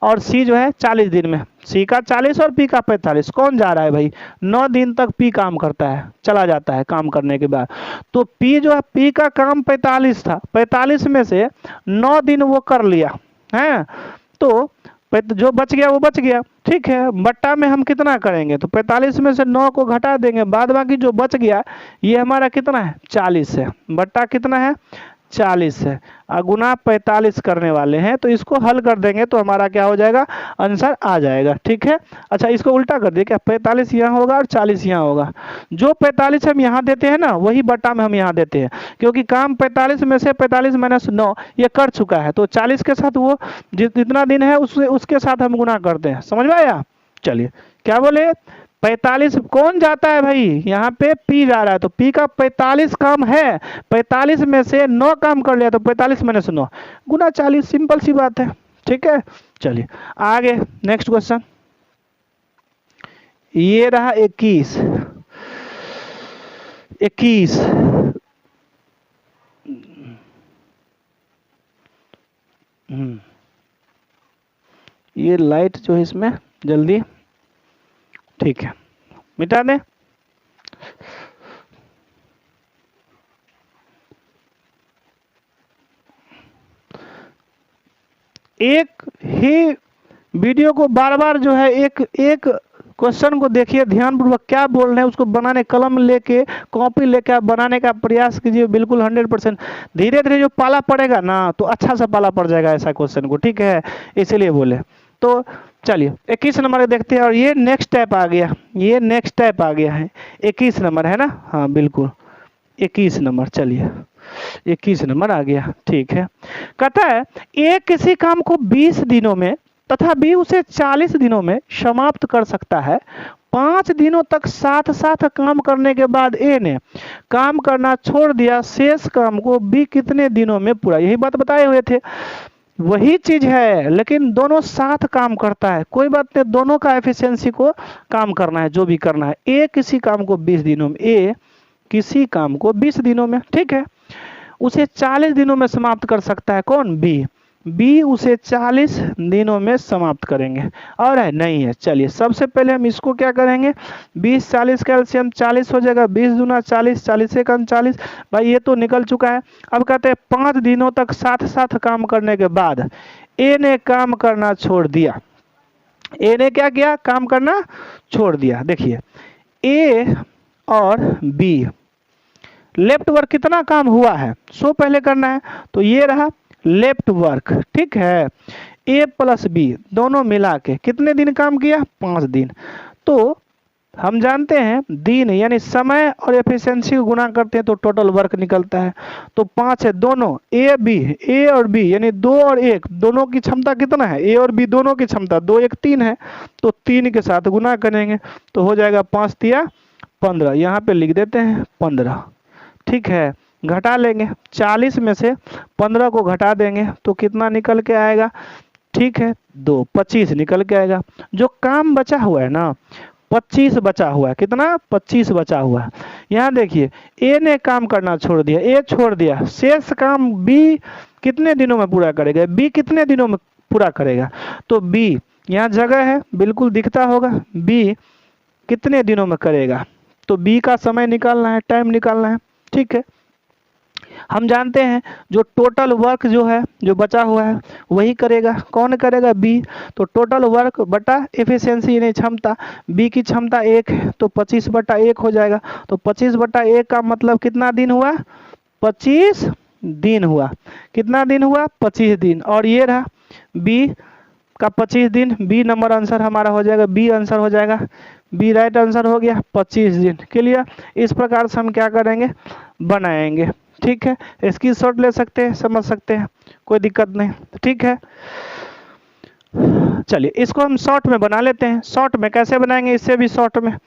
[SPEAKER 1] और सी जो है 40 दिन में, सी का 40 और पी का 45, कौन जा रहा है भाई, 9 दिन तक पी काम करता है, चला जाता है काम करने के बाद। तो पी जो है, पी का काम 45 था, 45 में से 9 दिन वो कर लिया है, तो जो बच गया वो बच गया। ठीक है, बट्टा में हम कितना करेंगे, तो 45 में से 9 को घटा देंगे, बाद बाकी जो बच गया ये हमारा कितना है, 40 है, बट्टा कितना है, 40 है, गुना 45 करने वाले हैं, तो इसको हल कर देंगे तो हमारा क्या हो जाएगा, आंसर आ जाएगा। ठीक है, अच्छा इसको उल्टा कर दिए, क्या 45 यहाँ होगा और 40 यहाँ होगा, जो 45 हम यहाँ देते हैं ना वही बट्टा में हम यहाँ देते हैं, क्योंकि काम 45 में से 45 माइनस 9 ये कर चुका है, तो 40 के साथ वो जितना दिन है उसके साथ हम गुना करते हैं, समझ में आया। चलिए क्या बोले, 45 कौन जाता है भाई, यहाँ पे पी जा रहा है, तो पी का 45 काम है, 45 में से 9 काम कर लिया, तो 45 माइनस 9 गुना 40, सिंपल सी बात है। ठीक है, चलिए आगे नेक्स्ट क्वेश्चन, ये रहा 21, ये लाइट जो है इसमें जल्दी, ठीक है मिटा दें। एक ही वीडियो को बार बार जो है एक क्वेश्चन को देखिए ध्यानपूर्वक, क्या बोल रहे हैं उसको बनाने, कलम लेके कॉपी लेके आप बनाने का प्रयास कीजिए, बिल्कुल 100%। धीरे धीरे जो पाला पड़ेगा ना तो अच्छा सा पाला पड़ जाएगा ऐसा क्वेश्चन को, ठीक है, इसीलिए बोले। तो चलिए 21 नंबर देखते हैं, और ये नेक्स्ट टाइप आ गया, ये नेक्स्ट टाइप आ गया है, 21 नंबर है ना, हाँ बिल्कुल 21 नंबर, चलिए 21 नंबर आ गया। ठीक है, कहता है ए किसी काम को 20 दिनों में तथा बी उसे 40 दिनों में समाप्त कर सकता है। 5 दिनों तक साथ साथ काम करने के बाद ए ने काम करना छोड़ दिया, शेष काम को बी कितने दिनों में पूरा, यही बात बताए हुए थे, वही चीज है, लेकिन दोनों साथ काम करता है, कोई बात नहीं, दोनों का एफिशिएंसी को काम करना है, जो भी करना है। ए किसी काम को 20 दिनों में, ए किसी काम को 20 दिनों में, ठीक है, उसे 40 दिनों में समाप्त कर सकता है कौन, बी। बी उसे 40 दिनों में समाप्त करेंगे। और है नहीं है, चलिए सबसे पहले हम इसको क्या करेंगे, 20 40 का एलसीएम 40 हो जाएगा, 20 दूना 40, 40 से 40, भाई ये तो निकल चुका है। अब कहते हैं 5 दिनों तक साथ साथ काम करने के बाद ए ने काम करना छोड़ दिया। ए ने क्या किया, काम करना छोड़ दिया। देखिए ए और बी लेफ्ट वर्क कितना काम हुआ है, सो पहले करना है, तो ये रहा लेफ्ट वर्क, ठीक है। ए प्लस बी दोनों मिला के कितने दिन काम किया, 5 दिन। तो हम जानते हैं दिन यानी समय और एफिशिएंसी को गुना करते हैं तो टोटल वर्क निकलता है। तो 5 है, दोनों ए और बी यानी 2 और 1 दोनों की क्षमता कितना है, ए और बी दोनों की क्षमता 2 1 3 है, तो 3 के साथ गुना करेंगे तो हो जाएगा 5 तिया 15, यहाँ पे लिख देते हैं 15, ठीक है। घटा लेंगे 40 में से 15 को घटा देंगे तो कितना निकल के आएगा, ठीक है 2 25 निकल के आएगा। जो काम बचा हुआ है ना 25 बचा हुआ है, कितना 25 बचा हुआ है। यहाँ देखिए ए ने काम करना छोड़ दिया, ए छोड़ दिया, शेष काम बी कितने दिनों में पूरा करेगा, बी कितने दिनों में पूरा करेगा, तो बी यहाँ जगह है बिल्कुल दिखता होगा, बी कितने दिनों में करेगा, तो बी का समय निकालना है, टाइम निकालना है, ठीक है। हम जानते हैं जो टोटल वर्क जो है जो बचा हुआ है वही करेगा, कौन करेगा, बी। तो टोटल वर्क बटा एफिशिएंसी यानी क्षमता, बी की क्षमता 1 है तो 25 बटा 1 हो जाएगा। तो 25 बटा 1 का मतलब कितना दिन हुआ, 25 दिन हुआ, कितना दिन हुआ 25 दिन। और ये रहा बी का 25 दिन, बी नंबर आंसर हमारा हो जाएगा, बी आंसर हो जाएगा, बी राइट आंसर हो गया 25 दिन। क्लियर, इस प्रकार से हम क्या करेंगे, बनाएंगे, ठीक है। इसकी शॉर्ट ले सकते हैं, समझ सकते हैं, कोई दिक्कत नहीं, ठीक है। चलिए इसको हम शॉर्ट में बना लेते हैं। शॉर्ट में कैसे बनाएंगे, इससे भी शॉर्ट में,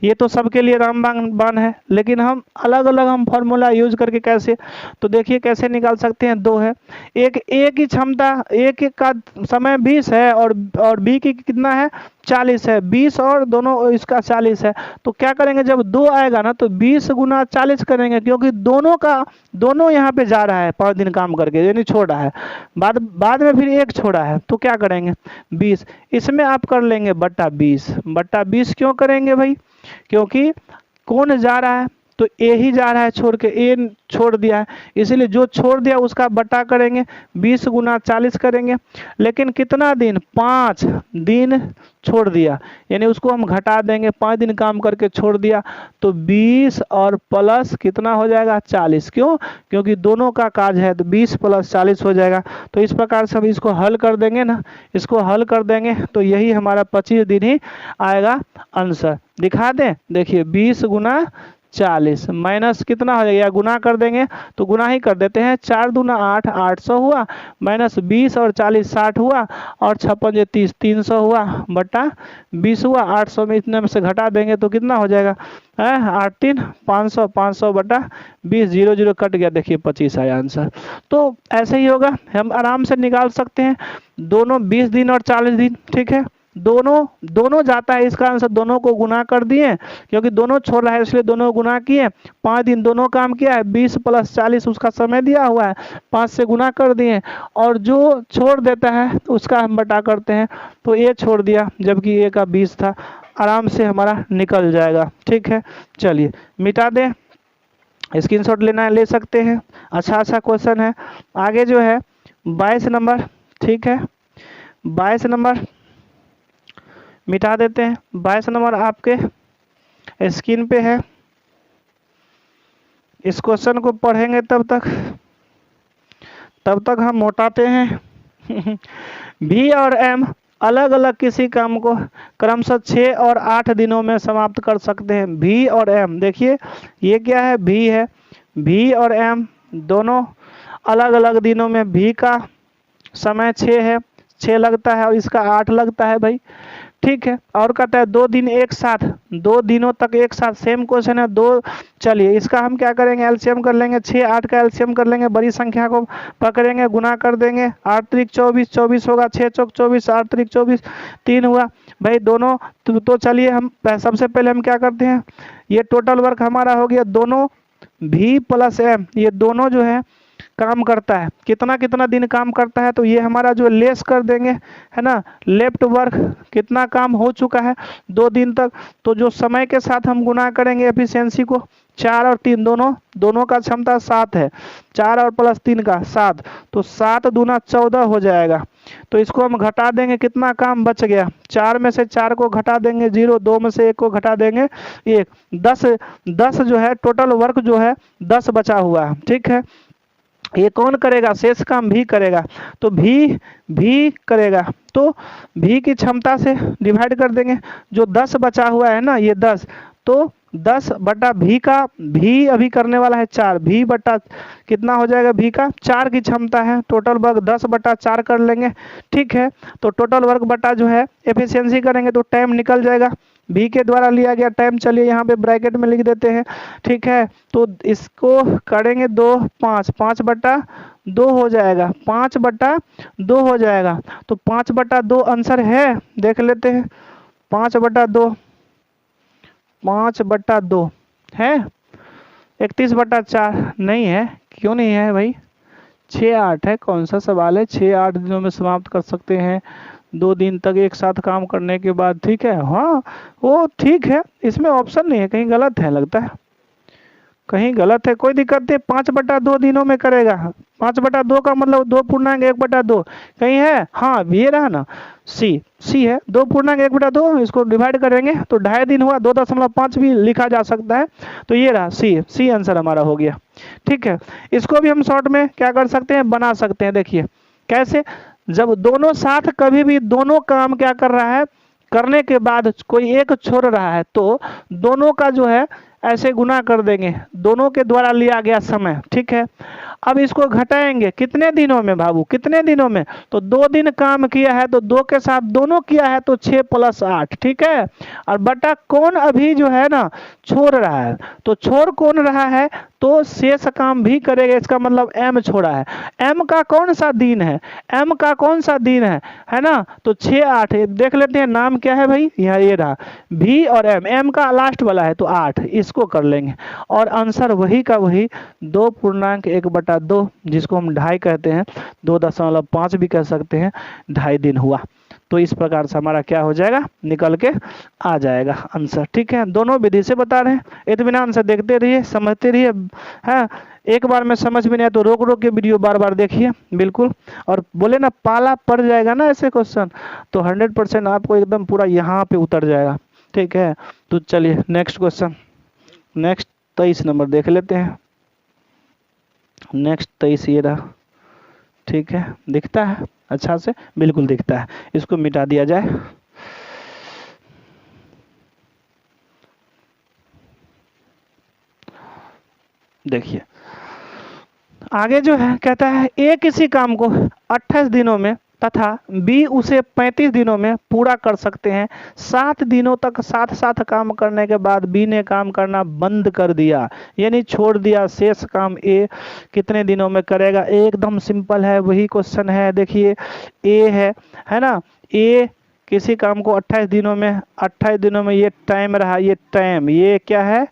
[SPEAKER 1] ये तो सबके लिए रामबाण है, लेकिन हम अलग अलग हम फॉर्मूला यूज करके कैसे, तो देखिए कैसे निकाल सकते हैं। 2 है, एक ए की क्षमता, एक का समय 20 है और बी की कितना है 40 है, 20 और दोनों इसका 40 है। तो क्या करेंगे, जब 2 आएगा ना तो 20 गुना 40 करेंगे, क्योंकि दोनों यहाँ पे जा रहा है 5 दिन काम करके, यानी छोड़ा है, बाद में फिर एक छोड़ा है, तो क्या करेंगे 20, इसमें आप कर लेंगे बट्टा 20, बट्टा 20 क्यों करेंगे भाई, क्योंकि कौन जा रहा है, तो ए ही जा रहा है छोड़ के, ए छोड़ दिया है, इसलिए जो छोड़ दिया उसका बटा करेंगे, 20 गुना 40 करेंगे। लेकिन कितना दिन, 5 दिन छोड़ दिया, यानी उसको हम घटा देंगे, 5 दिन काम करके छोड़ दिया, तो 20 और प्लस कितना हो जाएगा 40, क्यों, क्योंकि दोनों का कार्य है, तो 20 प्लस 40 हो जाएगा। तो इस प्रकार से हम इसको हल कर देंगे ना, इसको हल कर देंगे तो यही हमारा 25 दिन ही आएगा आंसर। दिखा दें, देखिए 20 गुना 40 माइनस कितना हो जाएगा, गुना कर देंगे तो गुना ही कर देते हैं, 4 दूना 8, 800 हुआ, माइनस 20 और 40 60 हुआ, और 56 30 300 हुआ, बटा 20 हुआ, 800 में इतने में से घटा देंगे तो कितना हो जाएगा, 8 3 500, 500 बटा 20, 0 0 कट गया, देखिए 25 आया आंसर। तो ऐसे ही होगा, हम आराम से निकाल सकते हैं दोनों 20 दिन और 40 दिन, ठीक है। दोनों जाता है, इसका आंसर दोनों को गुना कर दिए, क्योंकि दोनों छोड़ रहा है इसलिए दोनों गुना किए, 5 दिन दोनों काम किया है, 20 प्लस 40 उसका समय दिया हुआ है, 5 से गुना कर दिए, और जो छोड़ देता है तो उसका हम बटा करते हैं, तो ए छोड़ दिया जबकि ए का 20 था, आराम से हमारा निकल जाएगा, ठीक है। चलिए मिटा दें, स्क्रीनशॉट लेना है ले सकते हैं, अच्छा क्वेश्चन है। आगे जो है 22 नंबर, ठीक है, 22 नंबर मिटा देते हैं। 22 नंबर आपके स्क्रीन पे है, इस क्वेश्चन को पढ़ेंगे तब तक हम मोटाते हैं। भी और एम अलग अलग किसी काम को क्रमशः 6 और 8 दिनों में समाप्त कर सकते हैं। भी और एम, देखिए ये क्या है, भी है, भी और एम दोनों अलग अलग दिनों में, भी का समय 6 है, 6 लगता है और इसका 8 लगता है भाई, ठीक है। और कहता है 2 दिन एक साथ, 2 दिनों तक एक साथ, सेम क्वेश्चन है 2। चलिए इसका हम क्या करेंगे, एलसीएम कर लेंगे, 6 8 का एलसीएम कर लेंगे, बड़ी संख्या को पकड़ेंगे, गुना कर देंगे, 8 त्रिक 24, 24 होगा, 6 चौक 24, 8 त्रिक 24, 3 हुआ भाई दोनों। तो चलिए हम सबसे पहले हम क्या करते हैं, ये टोटल वर्क हमारा हो गया, दोनों भी प्लस एम, ये दोनों जो है काम करता है, कितना कितना दिन काम करता है, तो ये हमारा जो लेस कर देंगे, है ना, लेफ्ट वर्क कितना काम हो चुका है 2 दिन तक, तो जो समय के साथ हम गुना करेंगे एफिशिएंसी को, 4 और 3 दोनों का क्षमता 7 है, 4 और प्लस 3 का 7, तो 7 दूना 14 हो जाएगा। तो इसको हम घटा देंगे, कितना काम बच गया, 4 में से 4 को घटा देंगे 0, 2 में से 1 को घटा देंगे 1, 10 जो है टोटल वर्क जो है 10 बचा हुआ है। ठीक है, ये कौन करेगा, शेष काम भी करेगा, तो भी करेगा, तो भी की क्षमता से डिवाइड कर देंगे, जो 10 बचा हुआ है ना ये 10, तो 10 बटा भी का, भी अभी करने वाला है 4, भी बटा कितना हो जाएगा, भी का 4 की क्षमता है, टोटल वर्क 10 बटा 4 कर लेंगे। ठीक है, तो टोटल वर्क बटा जो है एफिशिएंसी करेंगे तो टाइम निकल जाएगा, भी के द्वारा लिया गया टाइम, चलिए यहाँ पे ब्रैकेट में लिख देते हैं। ठीक है, तो इसको करेंगे 2, 5 बटा 2 हो जाएगा, 5 बटा 2 हो जाएगा, तो 5 बटा 2 आंसर है, देख लेते हैं, 5 बटा 2, 5 बटा 2 है, 31 बटा 4 नहीं है, क्यों नहीं है भाई, 6-8 है, कौन सा सवाल है, 6-8 दिनों में समाप्त कर सकते हैं 2 दिन तक एक साथ काम करने के बाद। ठीक है, हाँ वो ठीक है, इसमें ऑप्शन नहीं है, कहीं गलत है लगता है, कहीं गलत है, कोई दिक्कत नहीं, 5 बटा 2 दिनों में करेगा, 5 बटा 2 का मतलब 2 पूर्णांक 1 बटा 2 कहीं है, हाँ ये रहा ना, सी है, 2 पूर्णांक 1 बटा 2, इसको डिवाइड करेंगे तो 2.5 दिन हुआ, 2.5 भी लिखा जा सकता है, तो ये रहा सी आंसर हमारा हो गया। ठीक है, इसको भी हम शॉर्ट में क्या कर सकते हैं, बना सकते हैं, देखिए कैसे, जब दोनों साथ कभी भी दोनों काम क्या कर रहा है, करने के बाद कोई एक छोड़ रहा है तो दोनों का जो है ऐसे गुना कर देंगे, दोनों के द्वारा लिया गया समय। ठीक है, अब इसको घटाएंगे कितने दिनों में बाबू, कितने दिनों में, तो 2 दिन काम किया है तो 2 के साथ दोनों किया है तो 6 + 8। ठीक है, और बटा कौन अभी जो है ना छोड़ रहा है, तो छोड़ कौन रहा है, तो शेष काम भी करेगा, इसका मतलब एम छोड़ा है, एम का कौन सा दिन है, एम का कौन सा दिन है ना, तो 6-8 देख लेते हैं, नाम क्या है भाई, यहाँ ये रहा भी और एम का लास्ट वाला है तो 8, इसको कर लेंगे, और आंसर वही का वही 2 पूर्णांक 1 बटा 2, जिसको हम 2.5 कहते हैं, 2.5 भी कह सकते हैं, 2.5 दिन हुआ। तो इस प्रकार से हमारा क्या हो जाएगा, निकल के आ जाएगा आंसर। ठीक है, दोनों विधि से बता रहे हैं, इत्मीनान से देखते रहिए, समझते रहिए, हाँ एक बार में समझ में नहीं आया तो रोक रोक के वीडियो बार बार देखिए बिल्कुल, और बोले ना पाला पड़ जाएगा ना ऐसे क्वेश्चन, तो 100% आपको एकदम पूरा यहाँ पे उतर जाएगा। ठीक है, तो चलिए नेक्स्ट क्वेश्चन, नेक्स्ट 23 नंबर देख लेते हैं, नेक्स्ट 23 ये रहा। ठीक है, दिखता है अच्छा से, बिल्कुल दिखता है, इसको मिटा दिया जाए। देखिए आगे जो है कहता है ए किसी काम को 28 दिनों में तथा बी उसे 35 दिनों में पूरा कर सकते हैं। 7 दिनों तक साथ साथ काम करने के बाद बी ने काम करना बंद कर दिया, यानी छोड़ दिया, शेष काम ए कितने दिनों में करेगा, एकदम सिंपल है, वही क्वेश्चन है। देखिए ए है ना, ए किसी काम को 28 दिनों में, 28 दिनों में ये टाइम रहा, ये टाइम, ये क्या है,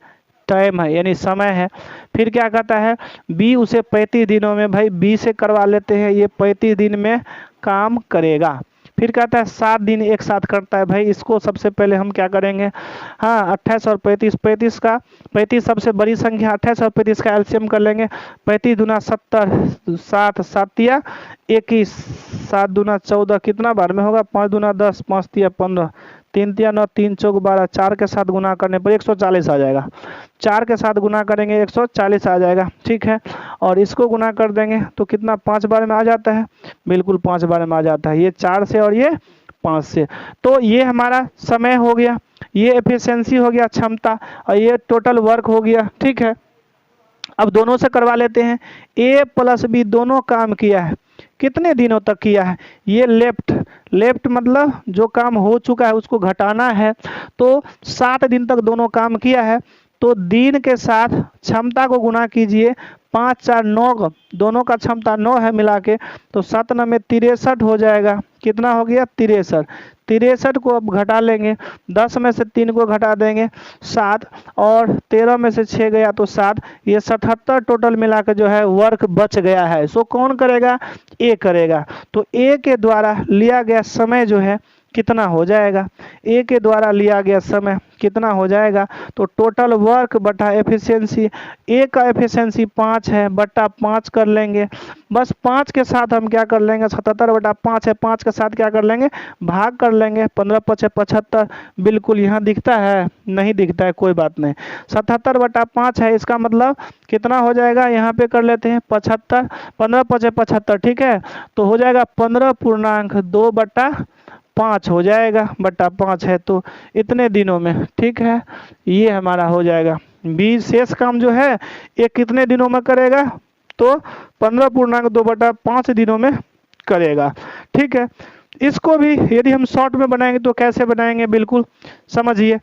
[SPEAKER 1] टाइम है यानी समय है। फिर क्या कहता है बी उसे 35 दिनों में, भाई बी से करवा लेते हैं, ये 35 दिन में काम करेगा। फिर कहता है 7 दिन एक साथ करता है, भाई इसको सबसे पहले हम क्या करेंगे, हाँ 28 और 35, 35 सबसे बड़ी संख्या, 28 और 35 का एलसीएम कर लेंगे, 35 दूना 70, 7 7 21, 7 दूना 14, कितना बार में होगा, 5 दूना 10, 5 तिया 15, 3 तिया 9, 3 चौक 12, 4 के साथ गुना करने पर 140 आ जाएगा, 4 के साथ गुना करेंगे 140 आ जाएगा। ठीक है, और इसको गुना कर देंगे तो कितना 5 बार में आ जाता है, बिल्कुल 5 बार में आ जाता है, ये 4 से और ये 5 से। तो ये हमारा समय हो गया, ये एफिशिएंसी हो गया, क्षमता, और ये टोटल वर्क हो गया। ठीक है, अब दोनों से करवा लेते हैं, ए प्लस बी दोनों काम किया है, कितने दिनों तक किया है, ये लेफ्ट मतलब जो काम हो चुका है उसको घटाना है, तो 7 दिन तक दोनों काम किया है, तो दिन के साथ क्षमता को गुना कीजिए, 5 4 9, दोनों का क्षमता 9 है मिला के, तो 7 9 में 63 हो जाएगा। कितना हो गया 63। 63 को अब घटा लेंगे, 10 में से 3 को घटा देंगे 7, और 13 में से 6 गया तो 7, ये 77 टोटल मिला के जो है वर्क बच गया है। सो कौन करेगा, ए करेगा। तो ए के द्वारा लिया गया समय जो है कितना हो जाएगा, ए के द्वारा लिया गया समय कितना हो जाएगा, तो टोटल वर्क बटा एफिशिएंसी, ए का एफिशिएंसी 5 है बटा 5 कर लेंगे, बस 5 के साथ हम क्या कर लेंगे, 77 बटा 5 है, 5 के साथ क्या कर लेंगे, भाग कर लेंगे, 15 पचे 75, बिल्कुल यहाँ दिखता है, नहीं दिखता है कोई बात नहीं, 77 बटा 5 है, इसका मतलब कितना हो जाएगा, यहाँ पे कर लेते हैं 75, 15 पचे 75, ठीक है, तो हो जाएगा 15.2 बटा 5 हो जाएगा, बटा 5 है तो इतने दिनों में, ठीक है, ये हमारा हो जाएगा। बी शेष काम जो है ये कितने दिनों में करेगा, तो 15.2 बटा 5 दिनों में करेगा, ठीक है। इसको भी यदि हम शॉर्ट में बनाएंगे तो कैसे बनाएंगे, बिल्कुल समझिए।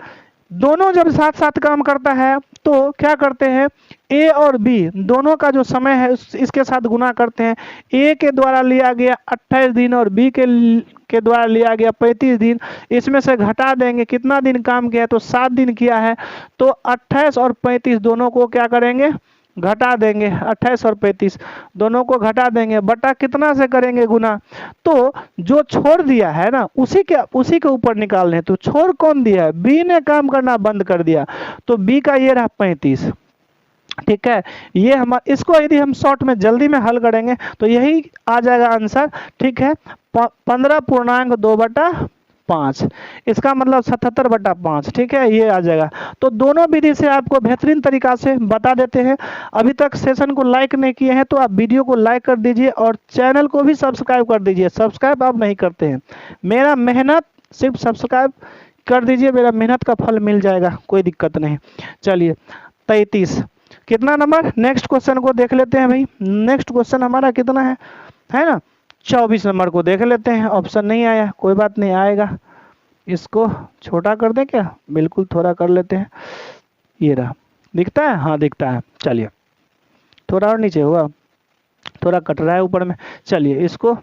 [SPEAKER 1] दोनों जब साथ साथ काम करता है तो क्या करते हैं, ए और बी दोनों का जो समय है इसके साथ गुना करते हैं। ए के द्वारा लिया गया 28 दिन और बी के द्वारा लिया गया 35 दिन, इसमें से घटा देंगे, कितना दिन काम किया है, तो 7 दिन किया है, तो 28 और 35 दोनों को क्या करेंगे, घटा देंगे, 28 और 35 दोनों को घटा देंगे, बटा कितना से करेंगे, गुना, तो जो छोड़ दिया है ना उसी के ऊपर निकालने हैं। तो छोड़ कौन दिया है, बी ने काम करना बंद कर दिया, तो बी का ये रहा 35, ठीक है। ये हम इसको यदि हम शॉर्ट में जल्दी में हल करेंगे तो यही आ जाएगा आंसर, ठीक है, 15.2 बटा 5, इसका मतलब 77 बटा 5, ठीक है, ये आ जाएगा। तो दोनों विधि से आपको बेहतरीन तरीका से बता देते हैं। अभी तक सेशन को लाइक नहीं किए हैं तो आप वीडियो को लाइक कर दीजिए और चैनल को भी सब्सक्राइब कर दीजिए। सब्सक्राइब आप नहीं करते हैं, मेरा मेहनत, सिर्फ सब्सक्राइब कर दीजिए, मेरा मेहनत का फल मिल जाएगा, कोई दिक्कत नहीं। चलिए 33 कितना नंबर, नेक्स्ट क्वेश्चन को देख लेते हैं भाई। नेक्स्ट क्वेश्चन हमारा कितना है ना, 24 नंबर को देख लेते हैं। ऑप्शन नहीं आया, कोई बात नहीं, आएगा। इसको छोटा कर दें क्या, बिल्कुल थोड़ा कर लेते हैं, ये रहा, दिखता है, हाँ दिखता है। चलिए थोड़ा और नीचे हुआ, थोड़ा कट रहा है ऊपर में। चलिए इसको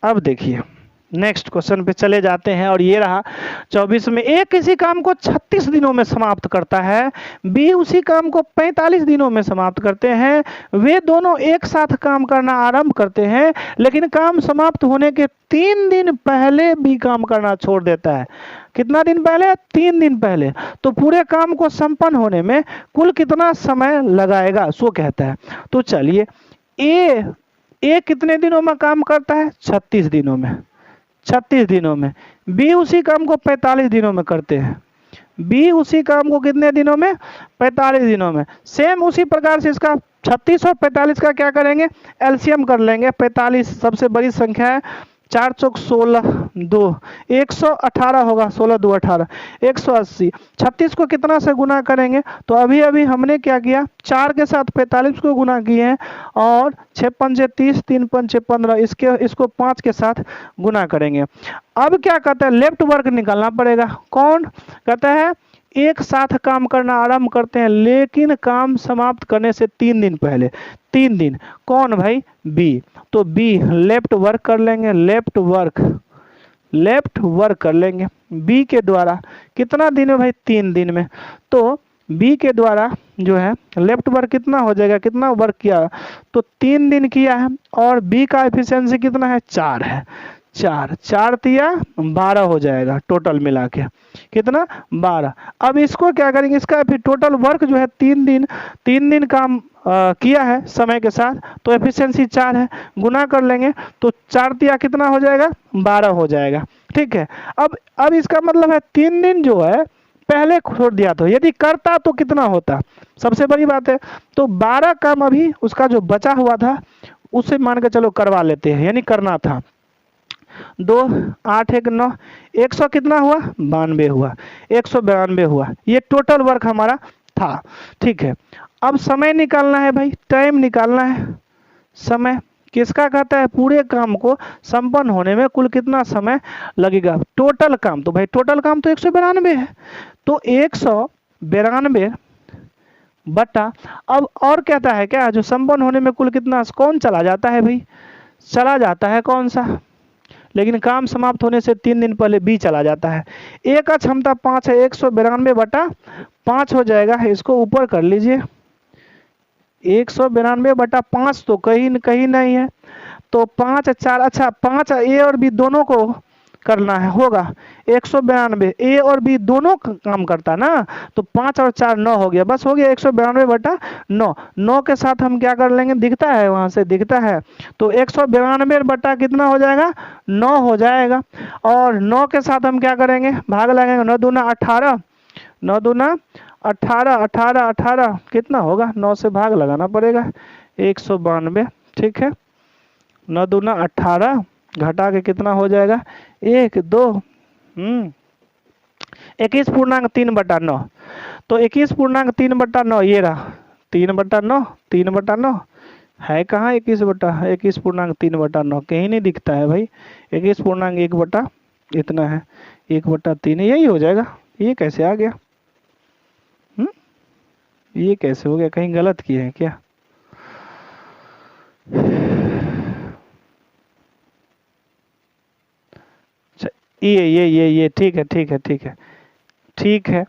[SPEAKER 1] अब देखिए, नेक्स्ट क्वेश्चन पे चले जाते हैं और ये रहा 24 में, ए किसी काम को 36 दिनों में समाप्त करता है, बी उसी काम को 45 दिनों में समाप्त करते हैं, वे दोनों एक साथ काम करना आरंभ करते हैं, लेकिन काम समाप्त होने के 3 दिन पहले बी काम करना छोड़ देता है। कितना दिन पहले, 3 दिन पहले। तो पूरे काम को संपन्न होने में कुल कितना समय लगाएगा, सो कहता है। तो चलिए ए कितने दिनों में काम करता है, 36 दिनों में, 36 दिनों में। बी उसी काम को 45 दिनों में करते हैं, बी उसी काम को कितने दिनों में, 45 दिनों में। सेम उसी प्रकार से इसका 36 और 45 का क्या करेंगे, एलसीएम कर लेंगे। 45 सबसे बड़ी संख्या है, 4 चौक 16, 2 118 होगा, 16 2 18, 180। 36 को कितना से गुना करेंगे, तो अभी हमने क्या किया, 4 के साथ 45 को गुना किए हैं और 6 पंजे 30, 3 पंजे 15, इसको 5 के साथ गुना करेंगे। अब क्या कहता है, लेफ्ट वर्क निकालना पड़ेगा। कौन कहता है, एक साथ काम करना आरंभ करते हैं लेकिन काम समाप्त करने से 3 दिन पहले। 3 दिन, कौन भाई, बी। तो बी लेफ्ट वर्क कर लेंगे, लेफ्ट वर्क कर लेंगे बी के द्वारा। कितना दिन है भाई, 3 दिन में। तो बी के द्वारा जो है लेफ्ट वर्क कितना हो जाएगा, कितना वर्क किया, तो 3 दिन किया है और बी का एफिशिएंसी कितना है, 4 है। 4 तिया 12 हो जाएगा टोटल मिला के, कितना, 12। अब इसको क्या करेंगे, इसका फिर टोटल वर्क जो है 3 दिन काम किया है समय के साथ, तो एफिशिएंसी 4 है, गुना कर लेंगे तो 4 तिया कितना हो जाएगा, 12 हो जाएगा, ठीक है। अब इसका मतलब है 3 दिन जो है पहले छोड़ दिया, तो यदि करता तो कितना होता, सबसे बड़ी बात है। तो 12 काम अभी उसका जो बचा हुआ था उससे मान के चलो करवा लेते हैं, यानी करना था। 2 8 1 9, 100 कितना हुआ, 92 हुआ, 192 हुआ, ये टोटल वर्क हमारा था, ठीक है। अब समय निकालना है भाई, टाइम निकालना है। समय किसका कहता है, पूरे काम को संपन्न होने में कुल कितना समय लगेगा, टोटल काम। तो भाई टोटल काम तो 192 है, तो 192 बटा, अब और कहता है क्या, जो संपन्न होने में कुल कितना कौन चला जाता है भाई, चला जाता है कौन सा, लेकिन काम समाप्त होने से 3 दिन पहले बी चला जाता है। ए का क्षमता 5 है, 192/5 हो जाएगा, इसको ऊपर कर लीजिए। 192/5 तो कहीं कहीं नहीं है, तो 5 4, अच्छा 5 ए और बी दोनों को करना है, होगा 192, ए और बी दोनों काम करता ना, तो 5 और 4 9 हो गया, बस हो गया 192/9। 9 के साथ हम क्या कर लेंगे, दिखता है वहां से दिखता है, तो 192 बटा कितना हो जाएगा 9 हो जाएगा। और 9 के साथ हम क्या करेंगे, भाग लगेंगे, 9 दूना 18, 9 दूना 18, 18 18 कितना होगा, 9 से भाग लगाना पड़ेगा, 192, ठीक है। 9 दूना 18, घटा के कितना हो जाएगा 1 2 21.3/9, तो 21.3/9 ये रहा 3/9, 3/9 है कहाँ, 21.3/9 कहीं नहीं दिखता है भाई, 21.1 बटा इतना है, 1/3 यही हो जाएगा। ये कैसे आ गया, ये कैसे हो गया, कहीं गलत किए हैं क्या, ये ठीक है ठीक है ठीक है ठीक है।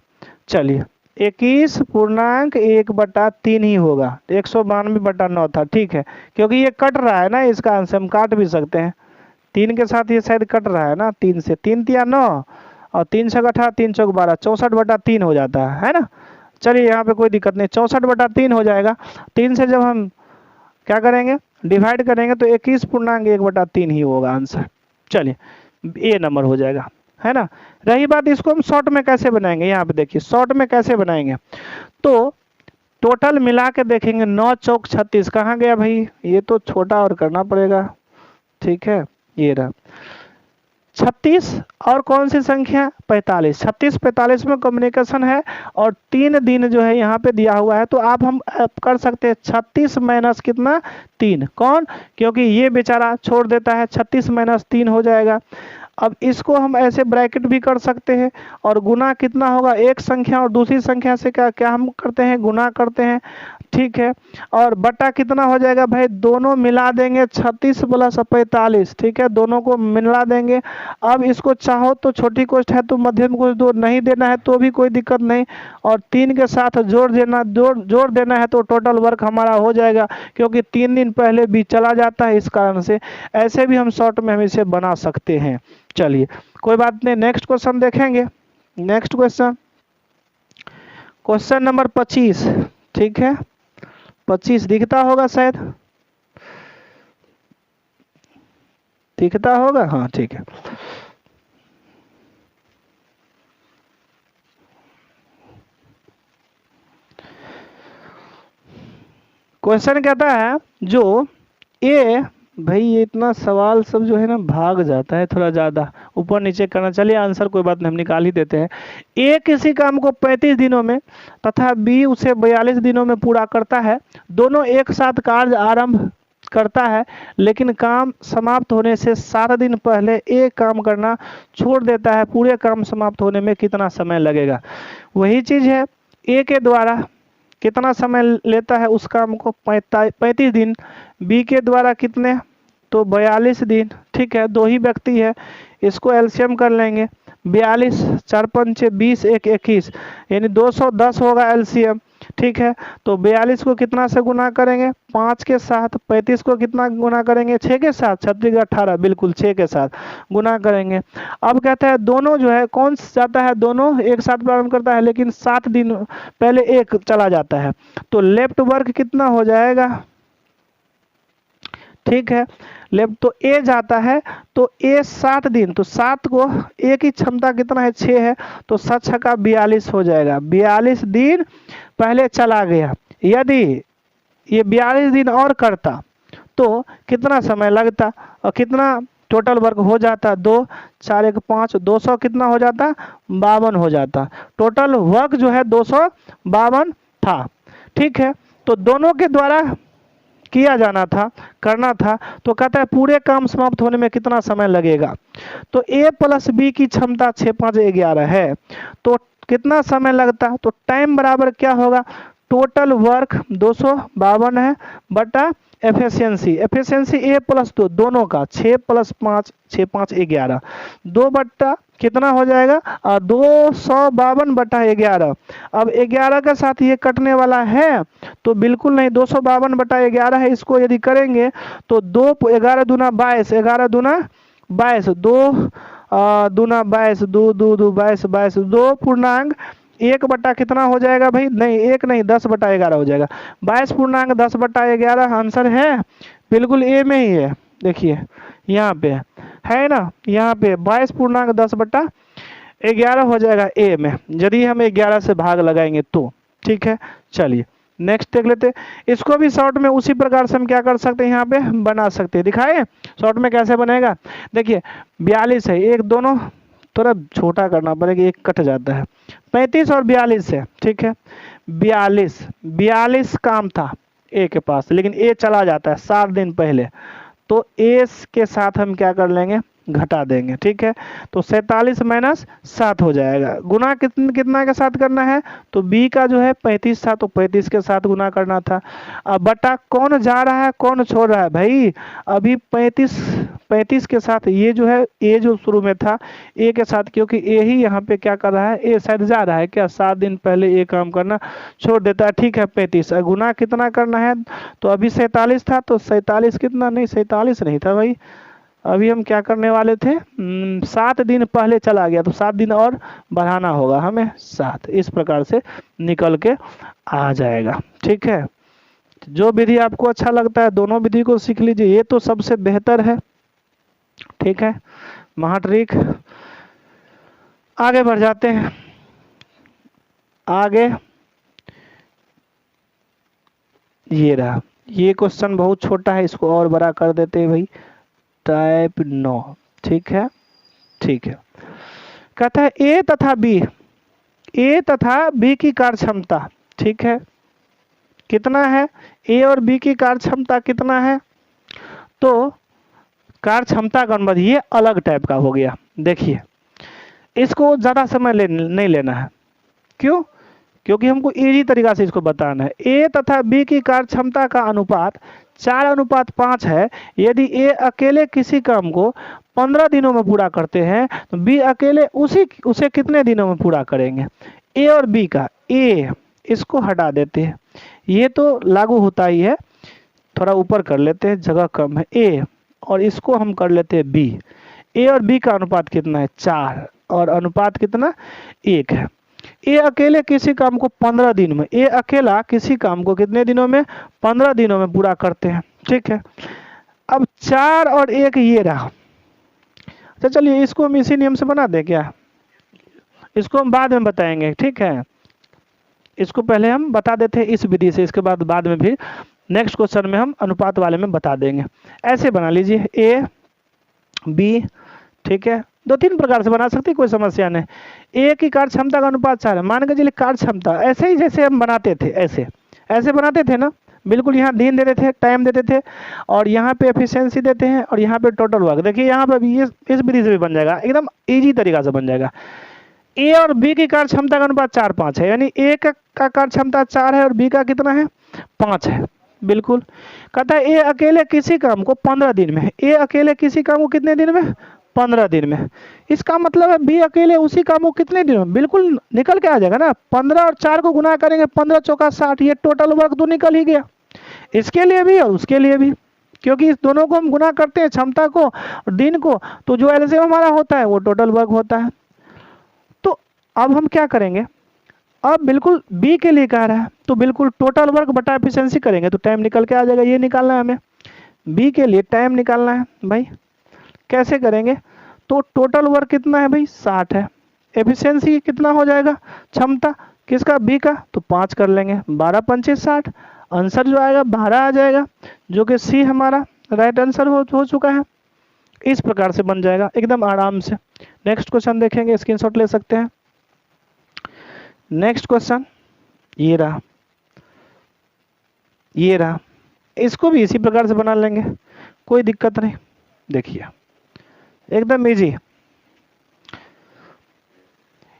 [SPEAKER 1] चलिए 21.1/3 ही होगा, 192/9 था, ठीक है, क्योंकि ये कट रहा है ना, इसका आंसर हम काट भी सकते हैं, 3 के साथ ये शायद कट रहा है ना, 3 से 3 तिया 9 और 3 छक 18, 3 चौक 12, 64/3 हो जाता है ना। चलिए यहाँ पे कोई दिक्कत नहीं, 64/3 हो जाएगा। 3 से जब हम क्या करेंगे, डिवाइड करेंगे तो 21.1/3 ही होगा आंसर। चलिए ए नंबर हो जाएगा, है ना। रही बात इसको हम शॉर्ट में कैसे बनाएंगे, यहाँ पे देखिए शॉर्ट में कैसे बनाएंगे, तो टोटल मिला के देखेंगे, 9 चौक 36 कहाँ गया भाई, ये तो छोटा और करना पड़ेगा, ठीक है, ये रहा 36 और कौन सी संख्या 45, 36 45 में कम्युनिकेशन है, और 3 दिन जो है यहाँ पे दिया हुआ है, तो हम कर सकते हैं 36 माइनस कितना 3, कौन, क्योंकि ये बेचारा छोड़ देता है, 36 माइनस 3 हो जाएगा। अब इसको हम ऐसे ब्रैकेट भी कर सकते हैं, और गुना कितना होगा, एक संख्या और दूसरी संख्या से क्या क्या हम करते हैं, गुना करते हैं, ठीक है, और बटा कितना हो जाएगा भाई, दोनों मिला देंगे 36 + 45, ठीक है, दोनों को मिला देंगे। अब इसको चाहो तो छोटी कोष्ठ है तो मध्यम कोष्ठ दो, नहीं देना है तो भी कोई दिक्कत नहीं, और 3 के साथ जोड़ देना है तो टोटल वर्क हमारा हो जाएगा, क्योंकि 3 दिन पहले भी चला जाता है, इस कारण से ऐसे भी हम शॉर्ट में हम इसे बना सकते हैं। चलिए कोई बात नहीं, नेक्स्ट क्वेश्चन देखेंगे। नेक्स्ट क्वेश्चन, क्वेश्चन नंबर 25, ठीक है, 25 दिखता होगा शायद, दिखता होगा, हाँ ठीक है। क्वेश्चन कहता है जो ए, भाई ये इतना सवाल सब जो है ना भाग जाता है थोड़ा ज़्यादा, ऊपर नीचे करना, चलिए आंसर कोई बात नहीं हम निकाल ही देते हैं। ए किसी काम को 35 दिनों में तथा बी उसे 42 दिनों में पूरा करता है, दोनों एक साथ कार्य आरंभ करता है, लेकिन काम समाप्त होने से 7 दिन पहले ए काम करना छोड़ देता है, पूरे काम समाप्त होने में कितना समय लगेगा। वही चीज़ है, ए के द्वारा कितना समय लेता है उस काम को 35 दिन, बी के द्वारा कितने, तो 42 दिन, ठीक है, 2 ही व्यक्ति है, इसको एलसीएम कर लेंगे, 42 4 5 20 1 21 यानी 210 होगा एलसीएम, ठीक है। तो 42 को कितना से गुना करेंगे, 5 के साथ, 35 को कितना गुना करेंगे, 6 के साथ, 36 18 बिल्कुल 6 के साथ गुना करेंगे। अब कहता है दोनों जो है कौन जाता है, दोनों एक साथ प्रारंभ करता है, लेकिन 7 दिन पहले एक चला जाता है, तो लेफ्ट वर्क कितना हो जाएगा, ठीक है, लेफ्ट तो ए जाता है, तो ए 7 दिन, तो 7 को ए की क्षमता कितना है 6 है, तो 7 छक्का 42 हो जाएगा, 42 दिन पहले चला गया। यदि ये 42 दिन और करता तो कितना समय लगता, और कितना टोटल वर्क हो जाता, 2 4 1 5 200 कितना हो जाता 52 हो जाता, टोटल वर्क जो है 252 था, ठीक है। तो दोनों के द्वारा किया जाना था, करना था, तो कहता है पूरे काम समाप्त होने में कितना समय लगेगा, तो ए प्लस बी की क्षमता 6 5 11 है, तो कितना समय लगता, तो टाइम बराबर क्या होगा टोटल वर्क 252 है बटा एफिशिएंसी, एफिशिएंसी ए प्लस 2 दोनों का 6 + 5 6 5 11 2 बट्टा कितना हो जाएगा 252 बटा 11। अब 11 के साथ ये कटने वाला है तो बिल्कुल नहीं, 252 बटा 11 है, इसको यदि करेंगे तो 2 11 दूना 22, 11 दूना 22, 2 दूना 22, 2 2 2 22 22, 2 पूर्णांक 1 बटा कितना हो जाएगा भाई, नहीं 1 नहीं 10 बटा 11 हो जाएगा, 22 पूर्णांक 10 बटा 11 आंसर है बिल्कुल ए में ही है। देखिए यहाँ पे है ना, यहाँ पे 22 पूर्णांक 10 बटा 11 हो जाएगा ए में, यदि हम 11 से भाग लगाएंगे तो। ठीक है, चलिए नेक्स्ट देख लेते हैं। इसको भी शॉर्ट में उसी प्रकार से हम क्या कर सकते हैं, यहाँ पे बना सकते हैं। दिखाए शॉर्ट में कैसे बनेगा, देखिए 42 है, एक दोनों थोड़ा छोटा करना पड़ेगा, एक कट जाता है, 35 और 42 है। ठीक है, 42 काम था ए के पास, लेकिन ए चला जाता है 7 दिन पहले, तो ए के साथ हम क्या कर लेंगे, घटा देंगे। ठीक है, तो 47 - 7 हो जाएगा। गुना कितना के साथ करना है, तो बी का जो है 35 था तो 35 के साथ गुना करना था। अब बटा कौन जा रहा है कौन छोड़ रहा है भाई, अभी 35 के साथ ये जो है ए जो शुरू में था ए के साथ, क्योंकि ए ही यहाँ पे क्या कर रहा है, ए शायद जा रहा है क्या, 7 दिन पहले ए काम करना छोड़ देता है। ठीक है, 35 गुना कितना करना है, तो अभी 47 था तो 47 कितना, नहीं 47 नहीं था भाई, अभी हम क्या करने वाले थे, 7 दिन पहले चला गया तो 7 दिन और बढ़ाना होगा हमें 7, इस प्रकार से निकल के आ जाएगा। ठीक है, जो विधि आपको अच्छा लगता है दोनों विधि को सीख लीजिए, ये तो सबसे बेहतर है। ठीक है, महाट्रिक आगे बढ़ जाते हैं। आगे ये रहा, ये क्वेश्चन बहुत छोटा है, इसको और बड़ा कर देते हैं भाई, टाइप 9। ठीक है, ठीक है, कहता है ए तथा बी की कार्य क्षमता। ठीक है, कितना है, ए और बी की कार्य क्षमता कितना है, तो कार्य क्षमता का अनुपात ये अलग टाइप का हो गया। देखिए इसको ज्यादा समय नहीं लेना है, क्यों, क्योंकि हमको इजी तरीका से इसको बताना है। ए तथा बी की कार्य क्षमता का अनुपात 4:5 है। यदि ए अकेले किसी काम को 15 दिनों में पूरा करते हैं तो बी अकेले उसे कितने दिनों में पूरा करेंगे। ए और बी का, ए इसको हटा देते हैं, ये तो लागू होता ही है, थोड़ा ऊपर कर लेते हैं जगह कम है, ए और इसको हम कर लेते हैं बी। ए और बी का अनुपात कितना है 4 और अनुपात कितना 1 है। ए अकेले किसी काम को 15 दिन में, ए अकेला किसी काम को कितने दिनों में, 15 दिनों में पूरा करते हैं। ठीक है, अब 4 और 1 ये रहा। तो चलिए इसको हम इसी नियम से बना दें क्या, इसको हम बाद में बताएंगे। ठीक है, इसको पहले हम बता देते हैं इस विधि से, इसके बाद में फिर नेक्स्ट क्वेश्चन में हम अनुपात वाले में बता देंगे। ऐसे बना लीजिए ए बी। ठीक है, 2-3 प्रकार से बना सकते, कोई समस्या नहीं। ए की कार्य क्षमता का अनुपात 4 है, मान के चलिए कार्य क्षमता ऐसे ही जैसे हम बनाते थे, ऐसे बनाते थे ना, बिल्कुल यहाँ दिन देते थे, टाइम देते थे, और यहाँ पे एफिशिएंसी देते हैं, और यहाँ पे टोटल वर्क। देखिए यहाँ पे भी इस विधि से भी बन जाएगा, एकदम इजी तरीका से बन जाएगा। ए और बी की कार्य क्षमता का अनुपात 4-5 है, यानी ए का कार्य क्षमता 4 है और बी का कितना है 5 है। बिल्कुल, कहता है ए अकेले किसी काम को 15 दिन में, ए अकेले किसी काम को कितने दिन में, 15 दिन में। इसका मतलब है बी अकेले उसी काम को कितने दिन में, बिल्कुल निकल के आ जाएगा ना, 15 और 4 को गुना करेंगे, 15 चौका 60, ये टोटल वर्क तो निकल ही गया, इसके लिए भी और उसके लिए भी, क्योंकि इस दोनों को हम गुना करते हैं क्षमता को और दिन को, तो जो एलसीएम हमारा होता है वो टोटल वर्क होता है। तो अब हम क्या करेंगे, अब बिल्कुल बी के लिए कह रहा है तो बिल्कुल टोटल वर्क बटा एफिशिएंसी करेंगे तो टाइम निकल के आ जाएगा। ये निकालना है हमें, बी के लिए टाइम निकालना है भाई, कैसे करेंगे, तो टोटल वर्क कितना है भाई 60 है, एफिशिएंसी कितना हो जाएगा, क्षमता किसका बी का, तो 5 कर लेंगे, 12×5 = 60, आंसर जो आएगा 12 आ जाएगा, जो कि सी हमारा राइट आंसर हो चुका है। इस प्रकार से बन जाएगा एकदम आराम से। नेक्स्ट क्वेश्चन देखेंगे, स्क्रीनशॉट ले सकते हैं। नेक्स्ट क्वेश्चन ये रहा, इसको भी इसी प्रकार से बना लेंगे, कोई दिक्कत नहीं। देखिए एकदम इजी,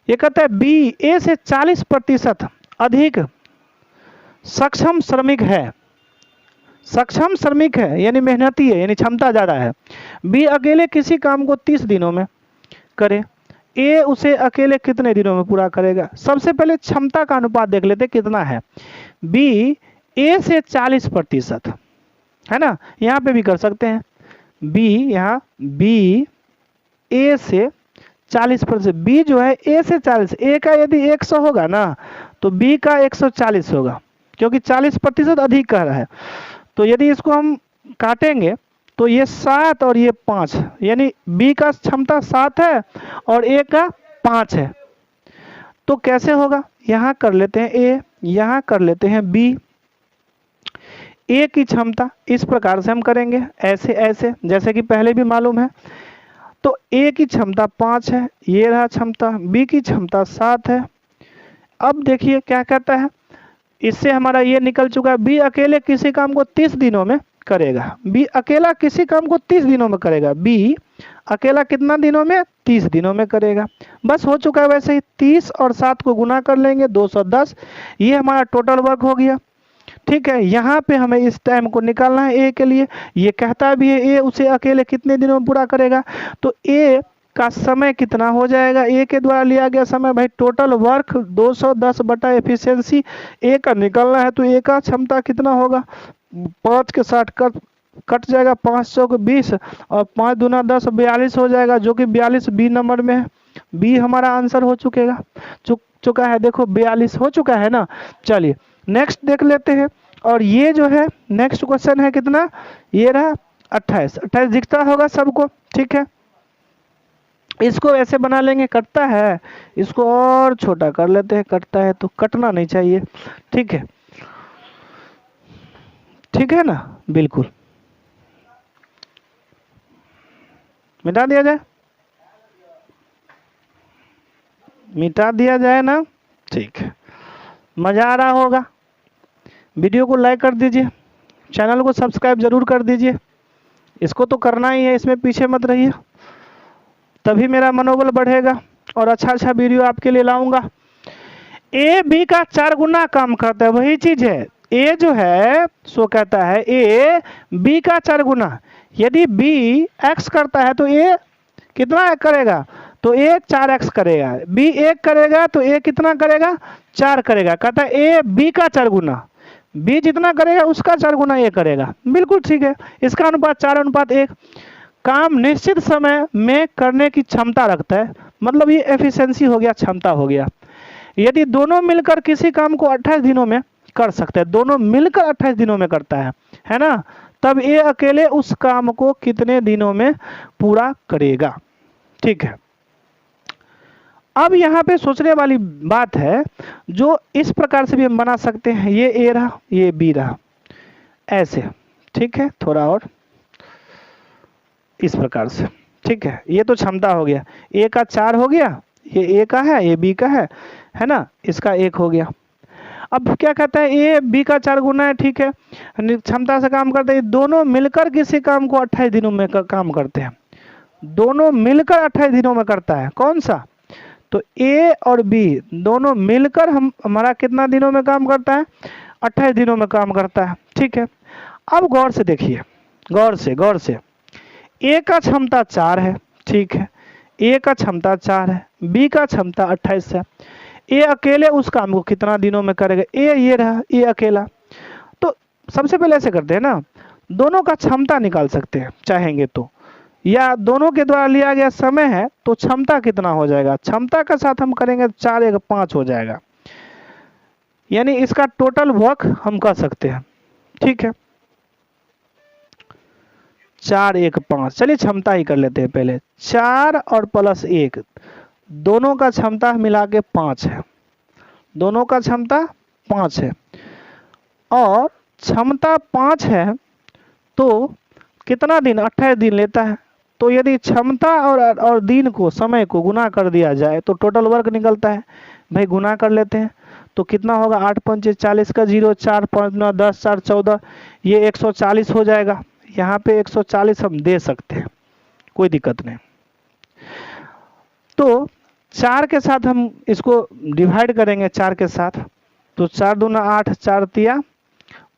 [SPEAKER 1] ये कहता है बी ए से 40% अधिक सक्षम श्रमिक है, सक्षम श्रमिक है यानी मेहनती है, यानी क्षमता ज़्यादा है। बी अकेले किसी काम को 30 दिनों में करे, ए उसे अकेले कितने दिनों में पूरा करेगा। सबसे पहले क्षमता का अनुपात देख लेते कितना है। बी ए से 40%, है ना, यहाँ पे भी कर सकते हैं। बी यहाँ बी ए से 40%, बी जो है ए से 40, ए का यदि 100 होगा ना तो बी का 140 होगा, क्योंकि 40% अधिक कह रहा है। तो यदि इसको हम काटेंगे तो ये 7 और ये 5, यानी बी का क्षमता 7 है और ए का 5 है। तो कैसे होगा, यहाँ कर लेते हैं ए, यहाँ कर लेते हैं बी। ए की क्षमता इस प्रकार से हम करेंगे, ऐसे ऐसे, जैसे कि पहले भी मालूम है। तो ए की क्षमता 5 है, ये रहा क्षमता, बी की क्षमता 7 है। अब देखिए क्या कहता है, इससे हमारा ये निकल चुका है, बी अकेले किसी काम को 30 दिनों में करेगा। बी अकेला किसी काम को 30 दिनों में करेगा, बी अकेला कितना दिनों में, 30 दिनों में करेगा। बस हो चुका है। वैसे ही 30 और 7 को गुना कर लेंगे, 210, ये हमारा टोटल वर्क हो गया। ठीक है, यहाँ पे हमें इस टाइम को निकालना है ए के लिए। ये कहता भी है ए उसे अकेले कितने दिनों में पूरा करेगा, तो ए का समय कितना हो जाएगा, ए के द्वारा लिया गया समय, भाई टोटल वर्क 210 बटा एफिशिएंसी ए का निकालना है। तो ए का क्षमता कितना होगा, 5 के 60 कट जाएगा, 5 चौक 20 और 5 दूना 10, 42 हो जाएगा, जो कि 42 बी नंबर में है। बी हमारा आंसर हो चुका है। देखो 42 हो चुका है ना। चलिए नेक्स्ट देख लेते हैं। और ये जो है नेक्स्ट क्वेश्चन है कितना, ये रहा 28। 28 दिखता होगा सबको, ठीक है। इसको ऐसे बना लेंगे, कटता है, इसको और छोटा कर लेते हैं, कटता है तो कटना नहीं चाहिए, ठीक है, ठीक है ना, बिल्कुल मिटा दिया जाए, मिटा दिया जाए ना, ठीक है। मजा आ रहा होगा, वीडियो को लाइक कर दीजिए, चैनल को सब्सक्राइब जरूर कर दीजिए, इसको तो करना ही है, इसमें पीछे मत रहिए, तभी मेरा मनोबल बढ़ेगा और अच्छा वीडियो आपके लिए लाऊंगा। ए बी का 4 गुना काम करता है, वही चीज है, ए जो है सो कहता है ए बी का 4 गुना। यदि बी एक्स करता है तो ए कितना करेगा, तो ए 4x करेगा। बी 1 करेगा तो ए कितना करेगा, 4 करेगा। कहता है ए बी का 4 गुना, बी जितना करेगा उसका 4 गुना ए करेगा। बिल्कुल ठीक है, इसका अनुपात 4:1। काम निश्चित समय में करने की क्षमता रखता है, मतलब ये एफिशिएंसी हो गया, क्षमता हो गया। यदि दोनों मिलकर किसी काम को 28 दिनों में कर सकते हैं, दोनों मिलकर 28 दिनों में करता है ना, तब ये अकेले उस काम को कितने दिनों में पूरा करेगा, ठीक है। अब यहाँ पे सोचने वाली बात है, जो इस प्रकार से भी हम बना सकते हैं, ये ए रहा, ये बी रहा, ऐसे, ठीक है, थोड़ा और इस प्रकार से, ठीक है। ये तो क्षमता हो गया, ए का 4 हो गया, ये ए का है, ये बी का है ना, इसका 1 हो गया। अब क्या कहता है, ए बी का 4 गुना है, ठीक है, क्षमता से काम करते हैं। दोनों मिलकर किसी काम को 28 दिनों में काम करते हैं, दोनों मिलकर 28 दिनों में करता है। कौन सा, तो ए और बी दोनों मिलकर हमारा कितना दिनों में काम करता है, 28 दिनों में काम करता है, ठीक है। अब गौर से देखिए, गौर से ए का क्षमता 4 है, ठीक है, ए का क्षमता 4 है, बी का क्षमता 28 है। ए अकेले उस काम को कितना दिनों में करेगा, ये रहा ए अकेला। तो सबसे पहले ऐसे करते हैं ना, दोनों का क्षमता निकाल सकते हैं चाहेंगे तो, या दोनों के द्वारा लिया गया समय है तो क्षमता कितना हो जाएगा, क्षमता के साथ हम करेंगे 4 1 5 हो जाएगा, यानी इसका टोटल वर्क हम कर सकते हैं, ठीक है। 4 1 5, चलिए क्षमता ही कर लेते हैं पहले। 4 और प्लस 1 दोनों का क्षमता मिला के 5 है, दोनों का क्षमता 5 है, और क्षमता 5 है तो कितना दिन, 28 दिन लेता है। तो यदि क्षमता और दिन को, समय को गुना कर दिया जाए तो टोटल वर्क निकलता है। भाई गुना कर लेते हैं तो कितना होगा, 8 5 40 का 0, 4 5 9 10 4 14, ये 140 हो जाएगा। यहाँ पे 140 हम दे सकते हैं, कोई दिक्कत नहीं। तो 4 के साथ हम इसको डिवाइड करेंगे, 4 के साथ तो 4 दूना 8, 4 तिया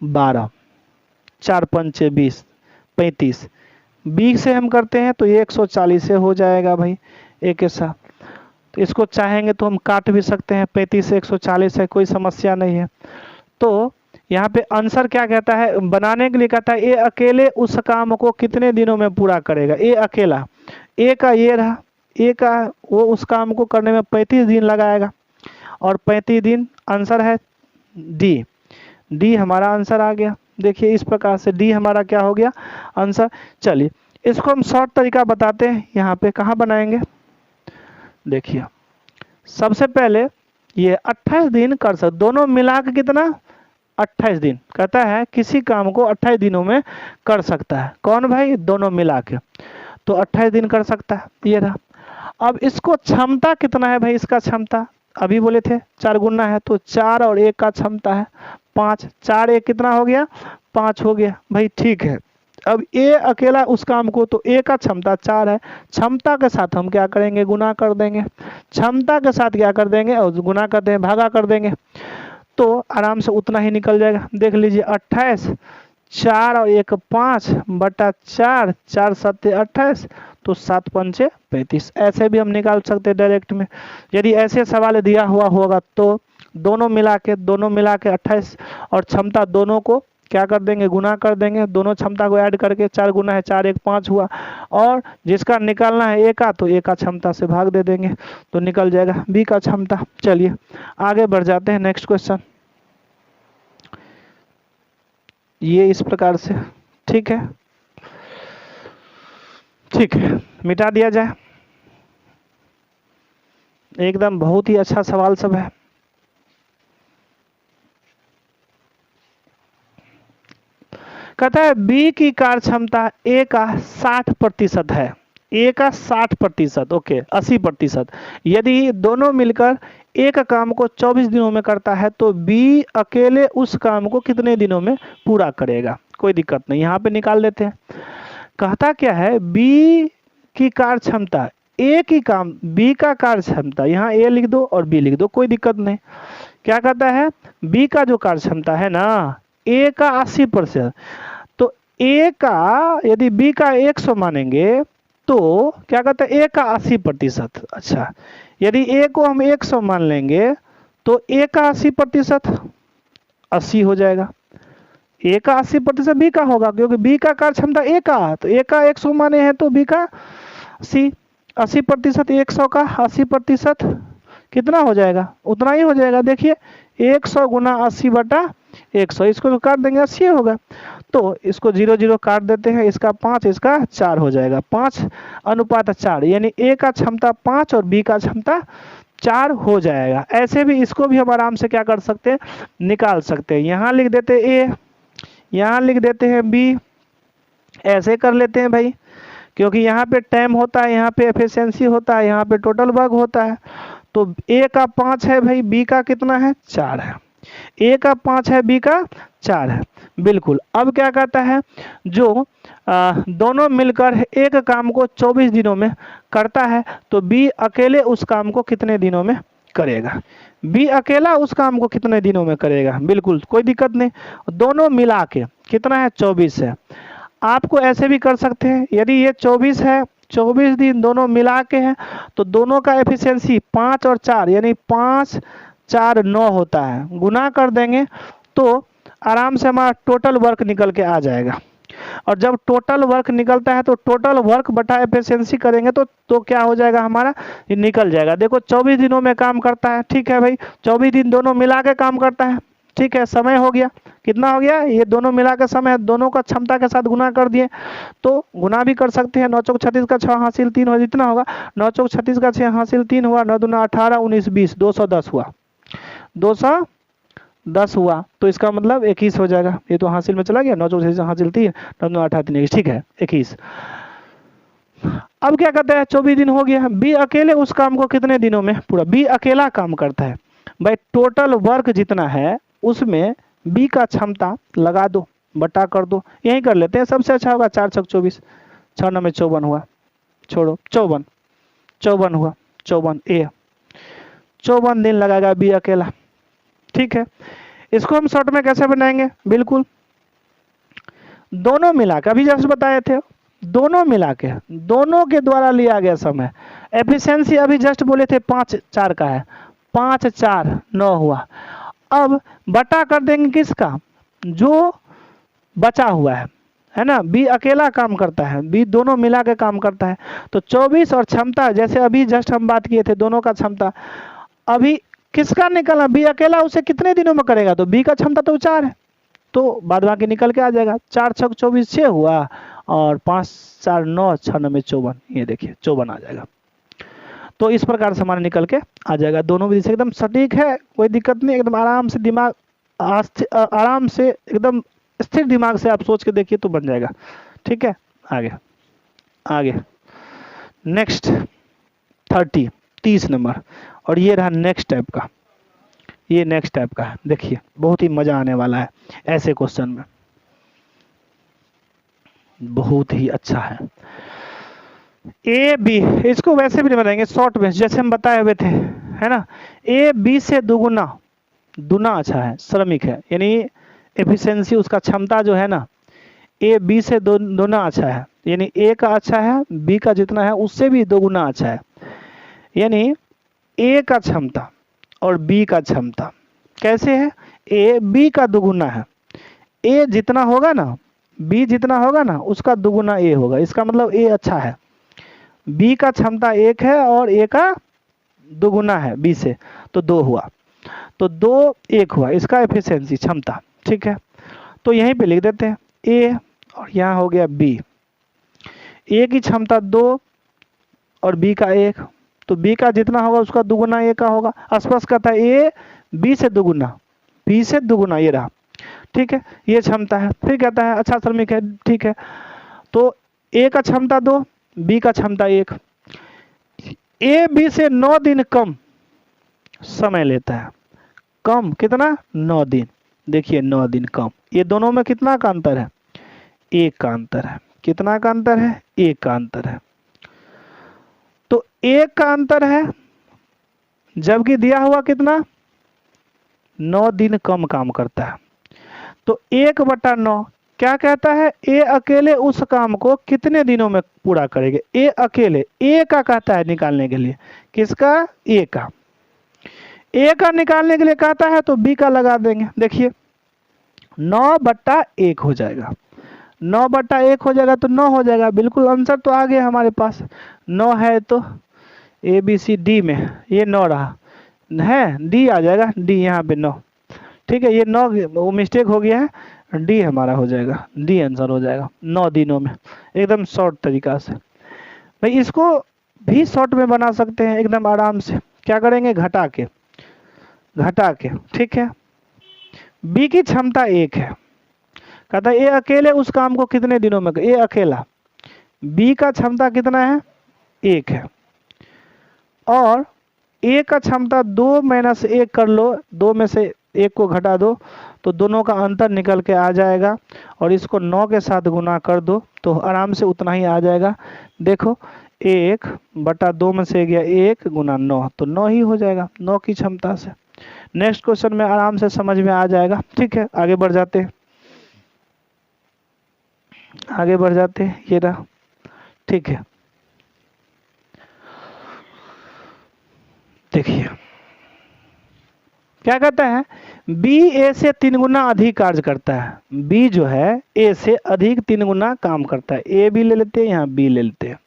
[SPEAKER 1] 12, 4 पंचे 20, 35। 20 से हम करते हैं तो ये 140 से हो जाएगा भाई एक ऐसा। तो इसको चाहेंगे तो हम काट भी सकते हैं, 35 से 140 है, कोई समस्या नहीं है। तो यहाँ पे आंसर क्या कहता है, बनाने के लिए कहता है ए अकेले उस काम को कितने दिनों में पूरा करेगा। ए अकेला, ए का ये रहा, ए का वो उस काम को करने में 35 दिन लगाएगा, और 35 दिन आंसर है डी। डी हमारा आंसर आ गया। देखिए इस प्रकार से डी हमारा क्या हो गया आंसर। चलिए इसको हम शॉर्ट तरीका बताते हैं। यहाँ पे कहाँ बनाएंगे, देखिए सबसे पहले ये 28 दिन कर सकते, दोनों मिला के कितना 28 दिन कहता है किसी काम को 28 दिनों में कर सकता है। कौन भाई, दोनों मिला के, तो 28 दिन कर सकता है, ये रहा। अब इसको क्षमता कितना है भाई, इसका क्षमता अभी बोले थे 4 गुना है, तो 4 और 1 का क्षमता है 5, 4 1 कितना हो गया 5 हो गया भाई, ठीक है। अब ए अकेला उस काम को, तो ए का क्षमता 4 है, क्षमता के साथ हम क्या करेंगे गुना कर देंगे, क्षमता के साथ क्या कर देंगे और गुना कर देंगे, भागा कर देंगे, तो आराम से उतना ही निकल जाएगा। देख लीजिए 28, 4 और 1 5 बटा 4, 4 7 28, तो 7 पंचे 35। ऐसे भी हम निकाल सकते हैं डायरेक्ट में। यदि ऐसे सवाल दिया हुआ होगा तो दोनों मिला के 28 और क्षमता दोनों को क्या कर देंगे गुना कर देंगे, दोनों क्षमता को ऐड करके 4 गुना है 4 1 5 हुआ, और जिसका निकालना है ए का, तो ए का क्षमता से भाग दे देंगे तो निकल जाएगा बी का क्षमता। चलिए आगे बढ़ जाते हैं, नेक्स्ट क्वेश्चन। ये इस प्रकार से, ठीक है, ठीक है, मिटा दिया जाए। एकदम बहुत ही अच्छा सवाल सब है। कहता है बी की कार्य क्षमता ए का 60% है, ए का 60%, ओके 80%। यदि दोनों मिलकर एक काम को 24 दिनों में करता है तो बी अकेले उस काम को कितने दिनों में पूरा करेगा। कोई दिक्कत नहीं, यहाँ पे निकाल लेते हैं। कहता क्या है बी की कार्य क्षमता, ए की काम, बी का कार्य क्षमता, यहाँ ए लिख दो और बी लिख दो, कोई दिक्कत नहीं। क्या कहता है बी का जो कार्य क्षमता है ना, ए का 80%, तो ए का यदि बी का 100 मानेंगे तो क्या कहता है ए का 80%। अच्छा, यदि ए को हम 100 मान लेंगे तो ए का 80% 80 हो जाएगा। ए का 80% बी का होगा, क्योंकि बी का कार्य क्षमता ए का, तो ए का 100 माने हैं तो बी का 80%, 100 का 80% कितना हो जाएगा, उतना ही हो जाएगा। देखिए 100 गुना 80 बटा 100, इसको तो काट देंगे 80 होगा, तो इसको 0 0 काट देते हैं, इसका 5 इसका 4 हो जाएगा, 5:4, यानी ए का क्षमता 5 और बी का क्षमता 4 हो जाएगा। ऐसे भी इसको भी हम आराम से क्या कर सकते हैं निकाल सकते हैं। यहाँ लिख देते हैं ए, यहाँ लिख देते हैं बी, ऐसे कर लेते हैं भाई, क्योंकि यहाँ पे टाइम होता है, यहाँ पे एफिशिएंसी होता है, यहाँ पे टोटल वर्क होता है। तो ए का 5 है भाई, बी का कितना है 4 है, ए का 5 है बी का 4 है, बिल्कुल। अब क्या कहता है जो दोनों मिलकर एक काम को 24 दिनों में करता है तो बी अकेले उस काम को कितने दिनों में करेगा। बी अकेला उस काम को कितने दिनों में करेगा, बिल्कुल कोई दिक्कत नहीं, दोनों मिला के कितना है 24 है। आपको ऐसे भी कर सकते हैं, यदि ये 24 है, 24 दिन दोनों मिला के हैं, तो दोनों का एफिशिएंसी 5 और 4 यानी 5 4 9 होता है, गुना कर देंगे तो आराम से हमारा टोटल वर्क निकल के आ जाएगा। और जब टोटल वर्क निकलता है तो टोटल वर्क बटा एफिशिएंसी करेंगे तो क्या हो जाएगा हमारा, ये निकल जाएगा। देखो 24 दिनों में काम करता है, ठीक है भाई, 24 दिन दोनों मिला के काम करता है, ठीक है। समय हो गया, कितना हो गया, ये दोनों मिला के समय, दोनों का क्षमता के साथ गुना कर दिए, तो गुना भी कर सकते हैं। 9 चौक 36 का 6 हासिल 3 हो, जितना होगा 9 चौक 36 का 6 हासिल 3 हुआ, 9 दूना 18 19 20 210 हुआ, 210 हुआ, तो इसका मतलब 21 हो जाएगा। ये तो हासिल में चला गया, 9 चौक 36 हासिल 3 9 दूना 18 3 21, ठीक है 21। अब क्या कहते हैं 24 दिन हो गया, बी अकेले उस काम को कितने दिनों में पूरा, बी अकेला काम करता है भाई, टोटल वर्क जितना है उसमें बी का क्षमता लगा दो, बटा कर दो, यही कर लेते हैं, सबसे अच्छा होगा 4 छक 24, 6 9 में 54 हुआ, छोड़ो 54 हुआ, 54 ए 54 दिन लगाएगा बी अकेला, ठीक है, इसको हम शॉर्ट में कैसे बनाएंगे, बिल्कुल दोनों मिला के, अभी जस्ट बताए थे, दोनों मिला के, दोनों के द्वारा लिया गया समय। एफिशिएंसी अभी जस्ट बोले थे 5/4 का है, 5/4 9 हुआ। अब बटा कर देंगे किसका, जो बचा हुआ है ना, बी अकेला काम करता है, बी दोनों मिला के काम करता है। तो 24 और क्षमता, जैसे अभी जस्ट हम बात किए थे दोनों का क्षमता, अभी किसका निकलना, बी अकेला उसे कितने दिनों में करेगा, तो बी का क्षमता तो 4 है, तो बाद बाकी निकल के आ जाएगा। 4 6 24 6 हुआ, और 5 4 9 6 9 में 54, ये देखिए 54 आ जाएगा। तो इस प्रकार से हमारा निकल के आ जाएगा। दोनों विधि से एकदम सटीक है, कोई दिक्कत नहीं, एकदम आराम से दिमाग, आराम से एकदम स्थिर दिमाग से आप सोच के देखिए तो बन जाएगा। ठीक है, आगे आगे नेक्स्ट 30 नंबर, और ये रहा नेक्स्ट टाइप का, ये नेक्स्ट टाइप का है, देखिए बहुत ही मजा आने वाला है ऐसे क्वेश्चन में, बहुत ही अच्छा है। ए बी, इसको वैसे भी नहीं बनाएंगे शॉर्ट में, जैसे हम बताए हुए थे, है ना, ए बी से दुगुना दुना अच्छा है, श्रमिक है, यानी एफिशिएंसी उसका क्षमता जो है ना, ए बी से दोगुना अच्छा है, यानी ए का अच्छा है, बी का जितना है उससे भी दोगुना अच्छा है। यानी ए का क्षमता और बी का क्षमता कैसे है, ए बी का दुगुना है, ए जितना होगा ना, बी जितना होगा ना उसका दुगुना ए होगा, इसका मतलब ए अच्छा है। बी का क्षमता 1 है और ए का दुगुना है बी से, तो 2 हुआ, तो 2 1 हुआ इसका एफिशिएंसी क्षमता। ठीक है, तो यहीं पे लिख देते हैं ए, और यहाँ हो गया बी, ए की क्षमता 2 और बी का 1, तो बी का जितना होगा उसका दुगुना ए का होगा। स्पष्ट कहता है ए बी से दुगुना, बी से दुगुना, ये रहा। ठीक है, ये क्षमता है। फिर कहता है अच्छा श्रमिक है, ठीक है, तो ए का क्षमता 2, बी का क्षमता 1, ए बी से 9 दिन कम समय लेता है, कम कितना, 9 दिन, देखिए 9 दिन कम, ये दोनों में कितना का अंतर है, 1 का अंतर है, कितना का अंतर है, 1 का अंतर है, तो 1 का अंतर है, जबकि दिया हुआ कितना, 9 दिन कम काम करता है, तो 1/9 क्या कहता है, ए अकेले उस काम को कितने दिनों में पूरा करेंगे, ए अकेले, ए का कहता है निकालने के लिए, किसका, ए का, ए का निकालने के लिए कहता है, तो बी का लगा देंगे, देखिए 9/1 हो जाएगा, 9/1 हो जाएगा, तो 9 हो जाएगा, बिल्कुल आंसर तो आ गया हमारे पास, 9 है, तो ए बी सी डी में ये 9 रहा है, डी आ जाएगा, डी यहाँ पे 9। ठीक है, ये 9 वो मिस्टेक हो गया है, डी हमारा हो जाएगा, डी आंसर हो जाएगा 9 दिनों में, एकदम शॉर्ट तरीका से। भाई इसको भी शॉर्ट में बना सकते हैं एकदम आराम से, क्या करेंगे, घटा के, ठीक है, बी की क्षमता 1 है, कहता है ए अकेले उस काम को कितने दिनों में, ए अकेला, बी का क्षमता कितना है, 1 है, और ए का क्षमता 2 - 1 कर लो, 2 में से 1 को घटा दो, तो दोनों का अंतर निकल के आ जाएगा, और इसको 9 के साथ गुना कर दो तो आराम से उतना ही आ जाएगा। देखो 1/2 में से गया 1 गुना 9, तो 9 ही हो जाएगा, 9 की क्षमता से। नेक्स्ट क्वेश्चन में आराम से समझ में आ जाएगा। ठीक है, आगे बढ़ जाते हैं, आगे बढ़ जाते हैं, ये रहा। ठीक है, देखिए क्या कहता है, बी ए से 3 गुना अधिक कार्य करता है, बी जो है ए से अधिक 3 गुना काम करता है, ए भी ले लेते हैं, यहाँ बी ले लेते हैं।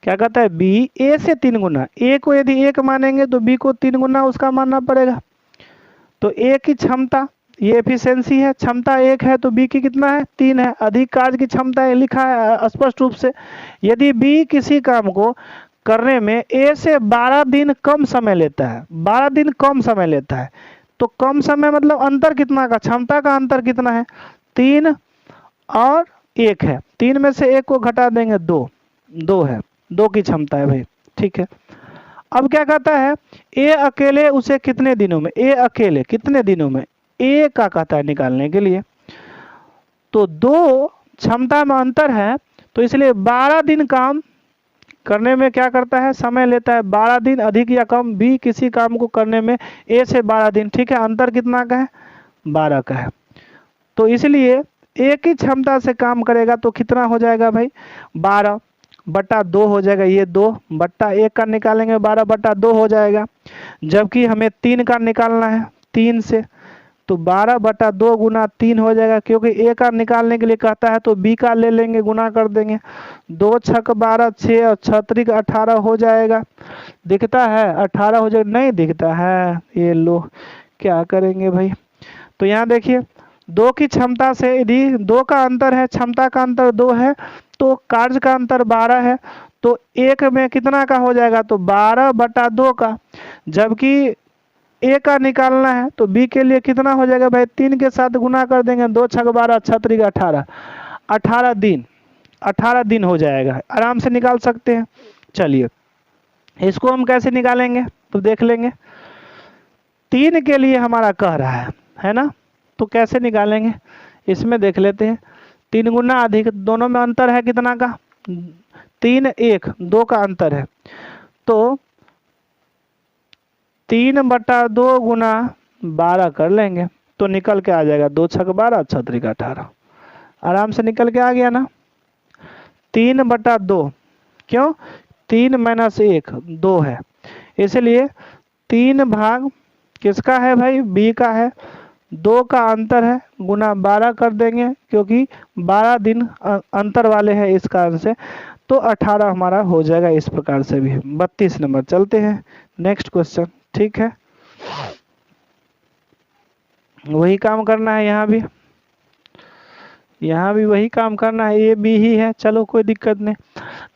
[SPEAKER 1] क्या कहता है, बी ए से 3 गुना, ए को यदि 1 मानेंगे तो बी को 3 गुना उसका मानना पड़ेगा। तो ए की क्षमता, ये एफिशिएंसी है, क्षमता 1 है, तो बी की कितना है, 3 है, अधिक कार्य की क्षमता है, लिखा है स्पष्ट रूप से। यदि बी किसी काम को करने में ए से 12 दिन कम समय लेता है, 12 दिन कम समय लेता है, तो कम समय मतलब अंतर कितना का, क्षमता का अंतर कितना है, 3 और 1 है, 3 में से 1 को घटा देंगे 2 है, 2 की क्षमता है भाई। ठीक है, अब क्या कहता है, ए अकेले उसे कितने दिनों में, ए अकेले कितने दिनों में, ए का कहता है निकालने के लिए, तो 2 क्षमता में अंतर है, तो इसलिए 12 दिन काम करने में क्या करता है, समय लेता है 12 दिन अधिक या कम। बी किसी काम को करने में ए से 12 दिन, ठीक है, अंतर कितना का है, 12 का है। तो इसलिए एक ही क्षमता से काम करेगा तो कितना हो जाएगा भाई, 12/2 हो जाएगा, ये 2/1 का निकालेंगे 12/2 हो जाएगा। जबकि हमें 3 का निकालना है 3 से, तो 12/2 गुना 3 हो जाएगा, क्योंकि ए का निकालने के लिए कहता है तो बी का ले लेंगे, गुना कर देंगे। 2 छक 12, 6 और 6 18 हो जाएगा। दिखता है 18 हो जाएगा, नहीं दिखता है, ये लो क्या करेंगे भाई। तो यहाँ देखिए 2 की क्षमता से यदि 2 का अंतर है, क्षमता का अंतर 2 है, तो कार्य का अंतर 12 है, तो एक में कितना का हो जाएगा, तो 12/2 का। जबकि ए का निकालना है तो बी के लिए कितना हो जाएगा भाई, 3 के साथ गुना कर देंगे, 2 छक 12, 6 18, 18 दिन हो जाएगा, आराम से निकाल सकते हैं। चलिए इसको हम कैसे निकालेंगे तो देख लेंगे। 3 के लिए हमारा कह रहा है ना, तो कैसे निकालेंगे इसमें देख लेते हैं। 3 गुना अधिक, दोनों में अंतर है कितना का, 3 1 2 का अंतर है, तो 3/2 गुना 12 कर लेंगे तो निकल के आ जाएगा 2 छक 12, 6 18, आराम से निकल के आ गया ना। 3/2 क्यों, 3 - 1 2 है, इसलिए 3 भाग किसका है भाई, बी का है, 2 का अंतर है, गुना 12 कर देंगे, क्योंकि 12 दिन अंतर वाले हैं इस कारण से, तो 18 हमारा हो जाएगा। इस प्रकार से भी 32 नंबर। चलते हैं नेक्स्ट क्वेश्चन, ठीक है, वही काम करना है, यहाँ भी वही काम करना है, ए बी ही है, चलो कोई दिक्कत नहीं।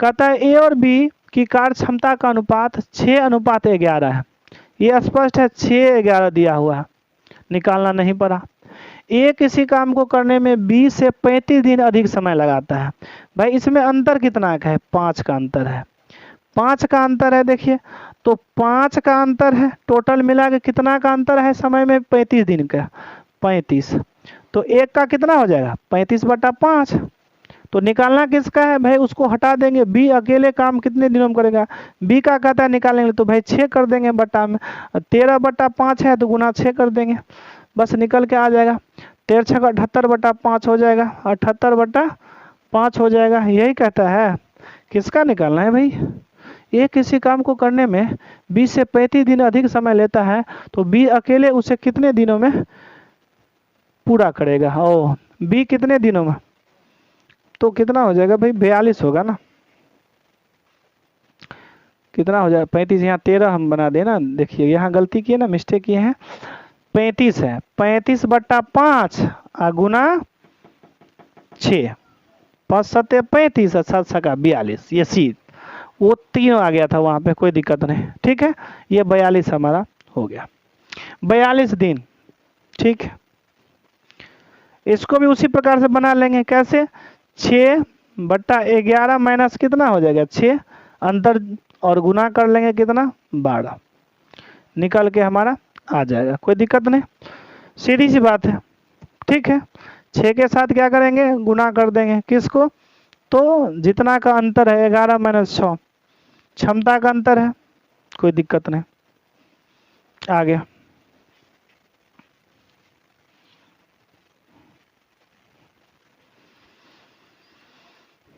[SPEAKER 1] कहता है ए और बी की कार्य क्षमता का अनुपात 6:11 है, ये स्पष्ट है, 6:11 दिया हुआ है, निकालना नहीं पड़ा। ए किसी काम को करने में 20 से 35 दिन अधिक समय लगाता है। भाई इसमें अंतर कितना का है, 5 का अंतर है, 5 का अंतर है, देखिए तो 5 का अंतर है, टोटल मिला के कितना का अंतर है समय में, 35 दिन का, 35, तो एक का कितना हो जाएगा, 35/5। तो निकालना किसका है भाई, उसको हटा देंगे, बी अकेले काम कितने दिनों में करेगा, बी का कहता है निकालेंगे, तो भाई 6 कर देंगे बटा में, 13/5 है तो गुना 6 कर देंगे, बस निकल के आ जाएगा, 13 छक 78/5 हो जाएगा, 78/5 हो जाएगा। यही कहता है, किसका निकालना है भाई, ये किसी काम को करने में 20 से 35 दिन अधिक समय लेता है, तो बी अकेले उसे कितने दिनों में पूरा करेगा, ओ बी कितने दिनों में, तो कितना हो जाएगा भाई, 42 होगा ना, कितना हो जाएगा 35, यहाँ 13 हम बना देना, देखिए यहाँ गलती की है ना, मिस्टेक किए हैं, 35 है, 35/5 गुना 6, 5 7 35 और 7 छका 42, ये सी वो 3 आ गया था वहां पे, कोई दिक्कत नहीं, ठीक है, ये 42 हमारा हो गया, 42 दिन, ठीक है। इसको भी उसी प्रकार से बना लेंगे, कैसे, 6/11 माइनस कितना हो जाएगा 6, अंतर और गुना कर लेंगे कितना 12, निकल के हमारा आ जाएगा, कोई दिक्कत नहीं, सीधी सी बात है, ठीक है। 6 के साथ क्या करेंगे, गुना कर देंगे, किसको, तो जितना का अंतर है 11 - 6 क्षमता का अंतर है, कोई दिक्कत नहीं, आ गया।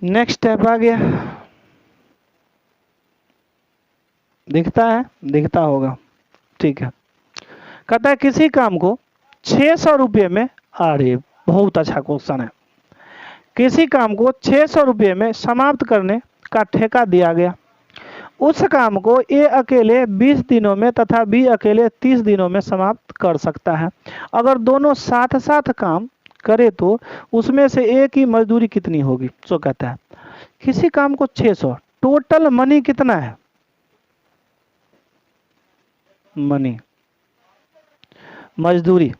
[SPEAKER 1] नेक्स्ट स्टेप आ गया, दिखता है, दिखता होगा, ठीक है। कहता है किसी काम को 600 रुपये में, अरे बहुत अच्छा क्वेश्चन है, किसी काम को 600 रुपये में समाप्त करने का ठेका दिया गया, उस काम को ए अकेले 20 दिनों में तथा बी अकेले 30 दिनों में समाप्त कर सकता है। अगर दोनों साथ साथ काम करे तो उसमें से ए की मजदूरी कितनी होगी। सो कहता है किसी काम को 600, टोटल मनी कितना है, मनी मजदूरी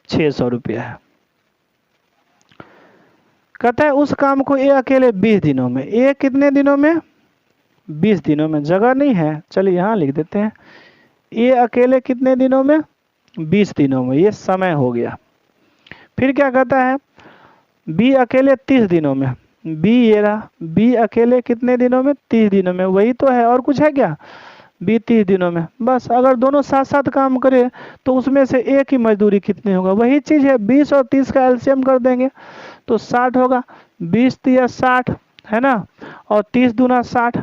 [SPEAKER 1] 600 रुपया है। कहता है उस काम को ए अकेले 20 दिनों में, ए कितने दिनों में 20 दिनों में, जगह नहीं है चलिए यहाँ लिख देते हैं, ए अकेले कितने दिनों में 20 दिनों में, ये समय हो गया। फिर क्या कहता है बी अकेले 30 दिनों में, बी ये रहा, बी अकेले कितने दिनों में, 30 दिनों में, वही तो है, और कुछ है क्या, बी 30 दिनों में बस। अगर दोनों साथ साथ काम करे तो उसमें से ए की मजदूरी कितनी होगा, वही चीज़ है, 20 और 30 का एलसीएम कर देंगे तो 60 होगा, 20 तिया 60 है ना, और 30 दूना 60।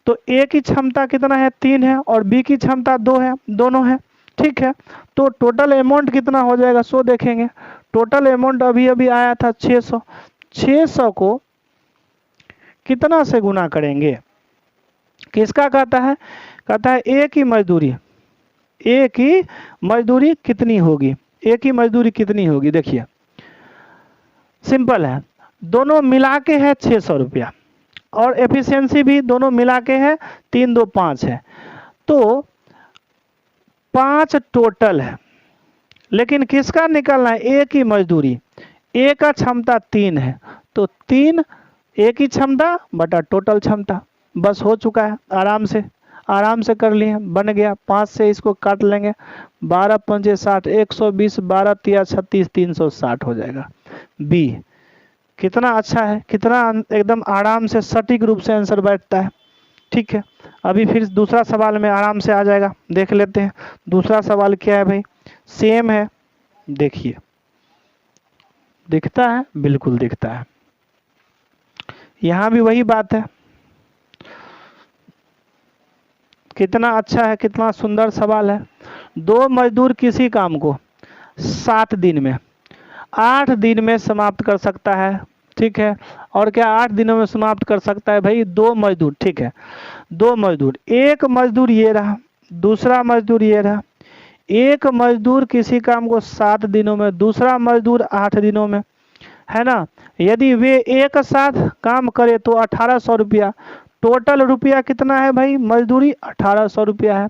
[SPEAKER 1] तो ए की क्षमता कितना है, 3 है, और बी की क्षमता 2 है, दोनों है, ठीक है। तो टोटल अमाउंट कितना हो जाएगा, सो देखेंगे। टोटल अमाउंट अभी अभी आया था 600, 600 को कितना से गुना करेंगे, किसका कहता है, कहता है ए की मजदूरी, ए की मजदूरी कितनी होगी, ए की मजदूरी कितनी होगी, देखिए सिंपल है, दोनों मिला के है 600 रुपया, और एफिशिएंसी भी दोनों मिला के है 3 2 5 है, तो 5 टोटल है, लेकिन किसका निकलना है, ए की मजदूरी, ए का क्षमता 3 है, तो 3 ए की क्षमता बटा टोटल क्षमता, बस हो चुका है, आराम से कर लिए, बन गया। 5 से इसको काट लेंगे, 12 पंजे 60, 120, 12 तिया 36, 360 हो जाएगा। बी कितना अच्छा है, कितना एकदम आराम से सटीक रूप से आंसर बैठता है, ठीक है। अभी फिर दूसरा सवाल में आराम से आ जाएगा, देख लेते हैं दूसरा सवाल क्या है भाई, सेम है, देखिए दिखता है, बिल्कुल दिखता है, यहाँ भी वही बात है, कितना अच्छा है, कितना सुंदर सवाल है। 2 मजदूर किसी काम को 7 दिन में 8 दिन में समाप्त कर सकता है, ठीक है। और क्या 8 दिनों में समाप्त कर सकता है भाई, 2 मजदूर, ठीक है, 2 मजदूर, एक मजदूर ये रहा, दूसरा मजदूर ये रहा, एक मजदूर किसी काम को 7 दिनों में, दूसरा मजदूर 8 दिनों में, है ना। यदि वे एक साथ काम करे तो 1800 रुपया, टोटल रुपया कितना है भाई, मजदूरी 1800 रुपया है।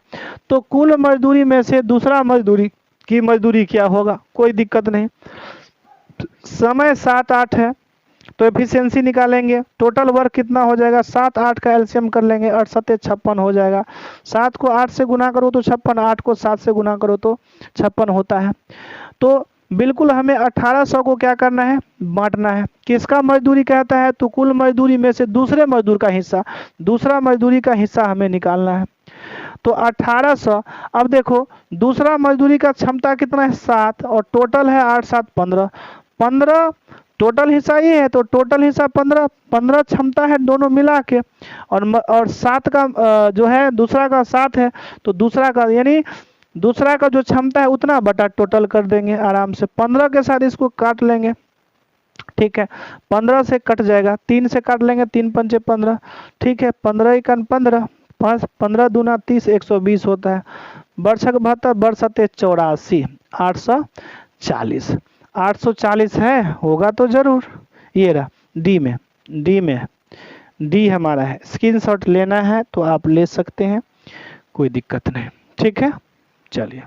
[SPEAKER 1] तो कुल मजदूरी में से दूसरा मजदूरी की मजदूरी क्या होगा, कोई दिक्कत नहीं, समय 7-8 है, तो एफिशिएंसी निकालेंगे, टोटल वर्क कितना हो जाएगा, 7-8 का एलसीएम कर लेंगे, 8 7 56 हो जाएगा। 7 को 8 से गुना करो तो 56, 8 को 7 से गुना करो तो 56 होता है। तो बिल्कुल हमें 1800 को क्या करना है, बांटना है, किसका मजदूरी कहता है, तो कुल मजदूरी में से दूसरे मजदूर का हिस्सा, दूसरा मजदूरी का हिस्सा हमें निकालना है। तो 1800, अब देखो दूसरा मजदूरी का क्षमता कितना है, 7, और टोटल है 8 7 15, 15 टोटल हिस्सा ये है, तो टोटल हिस्सा 15, 15 क्षमता है दोनों मिला के, और 7 का जो है दूसरा का 7 है, तो दूसरा का यानी दूसरा का जो क्षमता है उतना बटा टोटल कर देंगे आराम से, 15 के साथ इसको काट लेंगे, ठीक है, 15 से कट जाएगा, 3 से काट लेंगे, 3 पंचे 15, ठीक है, 15 इकन 15, 15 दूना 30, 120 होता है, बरछक 72, बरसते 84, 840, 840 है, होगा तो जरूर। ये रहा डी हमारा है, स्क्रीनशॉट लेना है तो आप ले सकते हैं, कोई दिक्कत नहीं, ठीक है। चलिए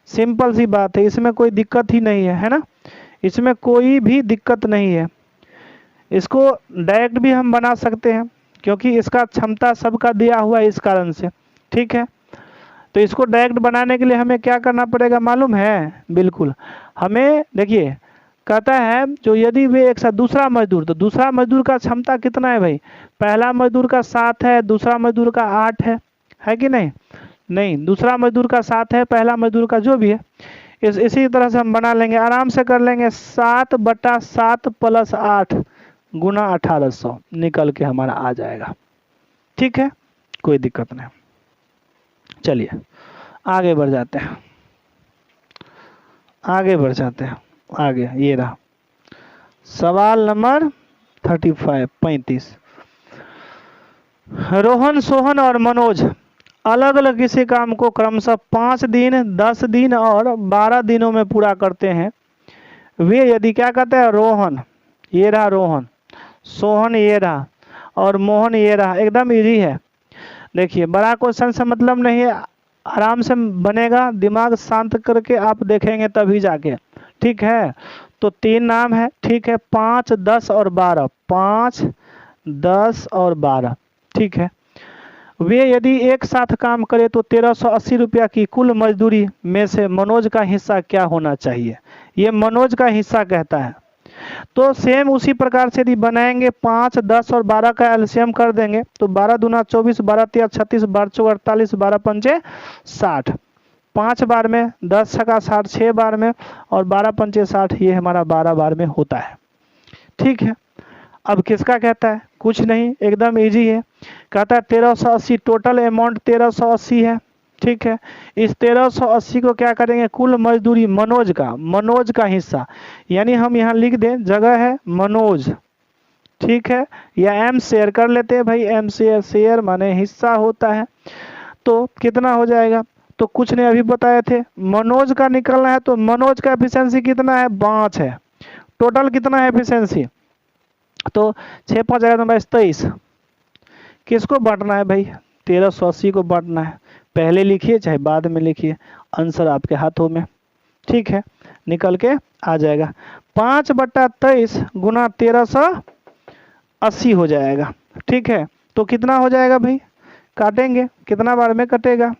[SPEAKER 1] सिंपल सी बात है, इसमें कोई दिक्कत ही नहीं है ना, इसमें कोई भी दिक्कत नहीं है। इसको डायरेक्ट भी हम बना सकते हैं क्योंकि इसका क्षमता सबका दिया हुआ है इस कारण से, ठीक है। तो इसको डायरेक्ट बनाने के लिए हमें क्या करना पड़ेगा मालूम है, बिल्कुल हमें देखिए कहता है जो यदि वे एक साथ दूसरा मजदूर, तो दूसरा मजदूर का क्षमता कितना है भाई, पहला मजदूर का 7 है, दूसरा मजदूर का 8 है कि नहीं, नहीं दूसरा मजदूर का 7 है, पहला मजदूर का जो भी है, इसी तरह से हम बना लेंगे, आराम से कर लेंगे, 7/7 + 8 गुना 1800 निकल के हमारा आ जाएगा, ठीक है, कोई दिक्कत नहीं। चलिए आगे बढ़ जाते हैं, आगे ये रहा सवाल नंबर 35। रोहन, सोहन और मनोज अलग अलग किसी काम को क्रमशः 5 दिन, 10 दिन और 12 दिनों में पूरा करते हैं। वे यदि क्या कहते हैं, रोहन ये रहा, रोहन, सोहन ये रहा, और मोहन ये रहा, एकदम इजी है। देखिए बड़ा क्वेश्चन से मतलब नहीं है, आराम से बनेगा, दिमाग शांत करके आप देखेंगे तभी जाके, ठीक है। तो 3 नाम है, ठीक है, 5, 10 और 12, 5, 10 और 12, ठीक है। वे यदि एक साथ काम करे तो 1380 रुपया की कुल मजदूरी में से मनोज का हिस्सा क्या होना चाहिए, ये मनोज का हिस्सा कहता है। तो सेम उसी प्रकार से यदि बनाएंगे 5, 10 और 12 का एलसीएम कर देंगे तो 12 दूना 24, 12 तिया 36, 12 चौक 48, 12 पंचे 60, 5 बार में, 10 छका 60 6 बार में और 12 पंचे 60, ये हमारा 12 बार में होता है। ठीक है, अब किसका कहता है, कुछ नहीं, एकदम इजी है। कहता है 1380, टोटल अमाउंट 1380 है। ठीक है, इस 1380 को क्या करेंगे, कुल मजदूरी मनोज का हिस्सा, यानी हम यहाँ लिख दें, जगह है मनोज, ठीक है, या एम शेयर कर लेते हैं भाई, एम शेयर माने हिस्सा होता है। तो कितना हो जाएगा, तो कुछ नहीं अभी बताए थे, मनोज का निकलना है तो मनोज का एफिशिएंसी कितना है, 5 है। टोटल कितना है एफिशिएंसी, तो 6 5 23। किसको बांटना है भाई, 1380 को बांटना है। पहले लिखिए चाहे बाद में लिखिए, आंसर आपके हाथों में। ठीक है, निकल के आ जाएगा 5/23 गुना 1380 हो जाएगा। ठीक है, तो कितना हो जाएगा भाई, काटेंगे, कितना बार में कटेगा,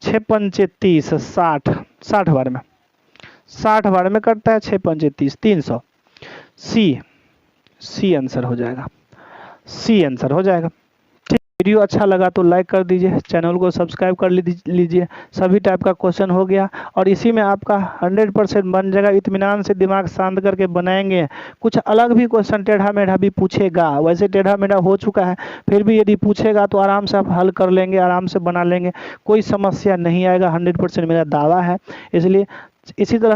[SPEAKER 1] 6 पंचे 30, 60 बार में, 60 बार में कटता है, 6 पंचे 30, 300। सी आंसर हो जाएगा, सी आंसर हो जाएगा। ठीक, वीडियो अच्छा लगा तो लाइक कर दीजिए, चैनल को सब्सक्राइब कर लीजिए। सभी टाइप का क्वेश्चन हो गया और इसी में आपका 100% बन जाएगा। इत्मीनान से दिमाग शांत करके बनाएंगे। कुछ अलग भी क्वेश्चन टेढ़ा मेढ़ा भी पूछेगा, वैसे टेढ़ा मेढ़ा हो चुका है, फिर भी यदि पूछेगा तो आराम से आप हल कर लेंगे, आराम से बना लेंगे, कोई समस्या नहीं आएगा, 100% मेरा दावा है। इसलिए इसी तरह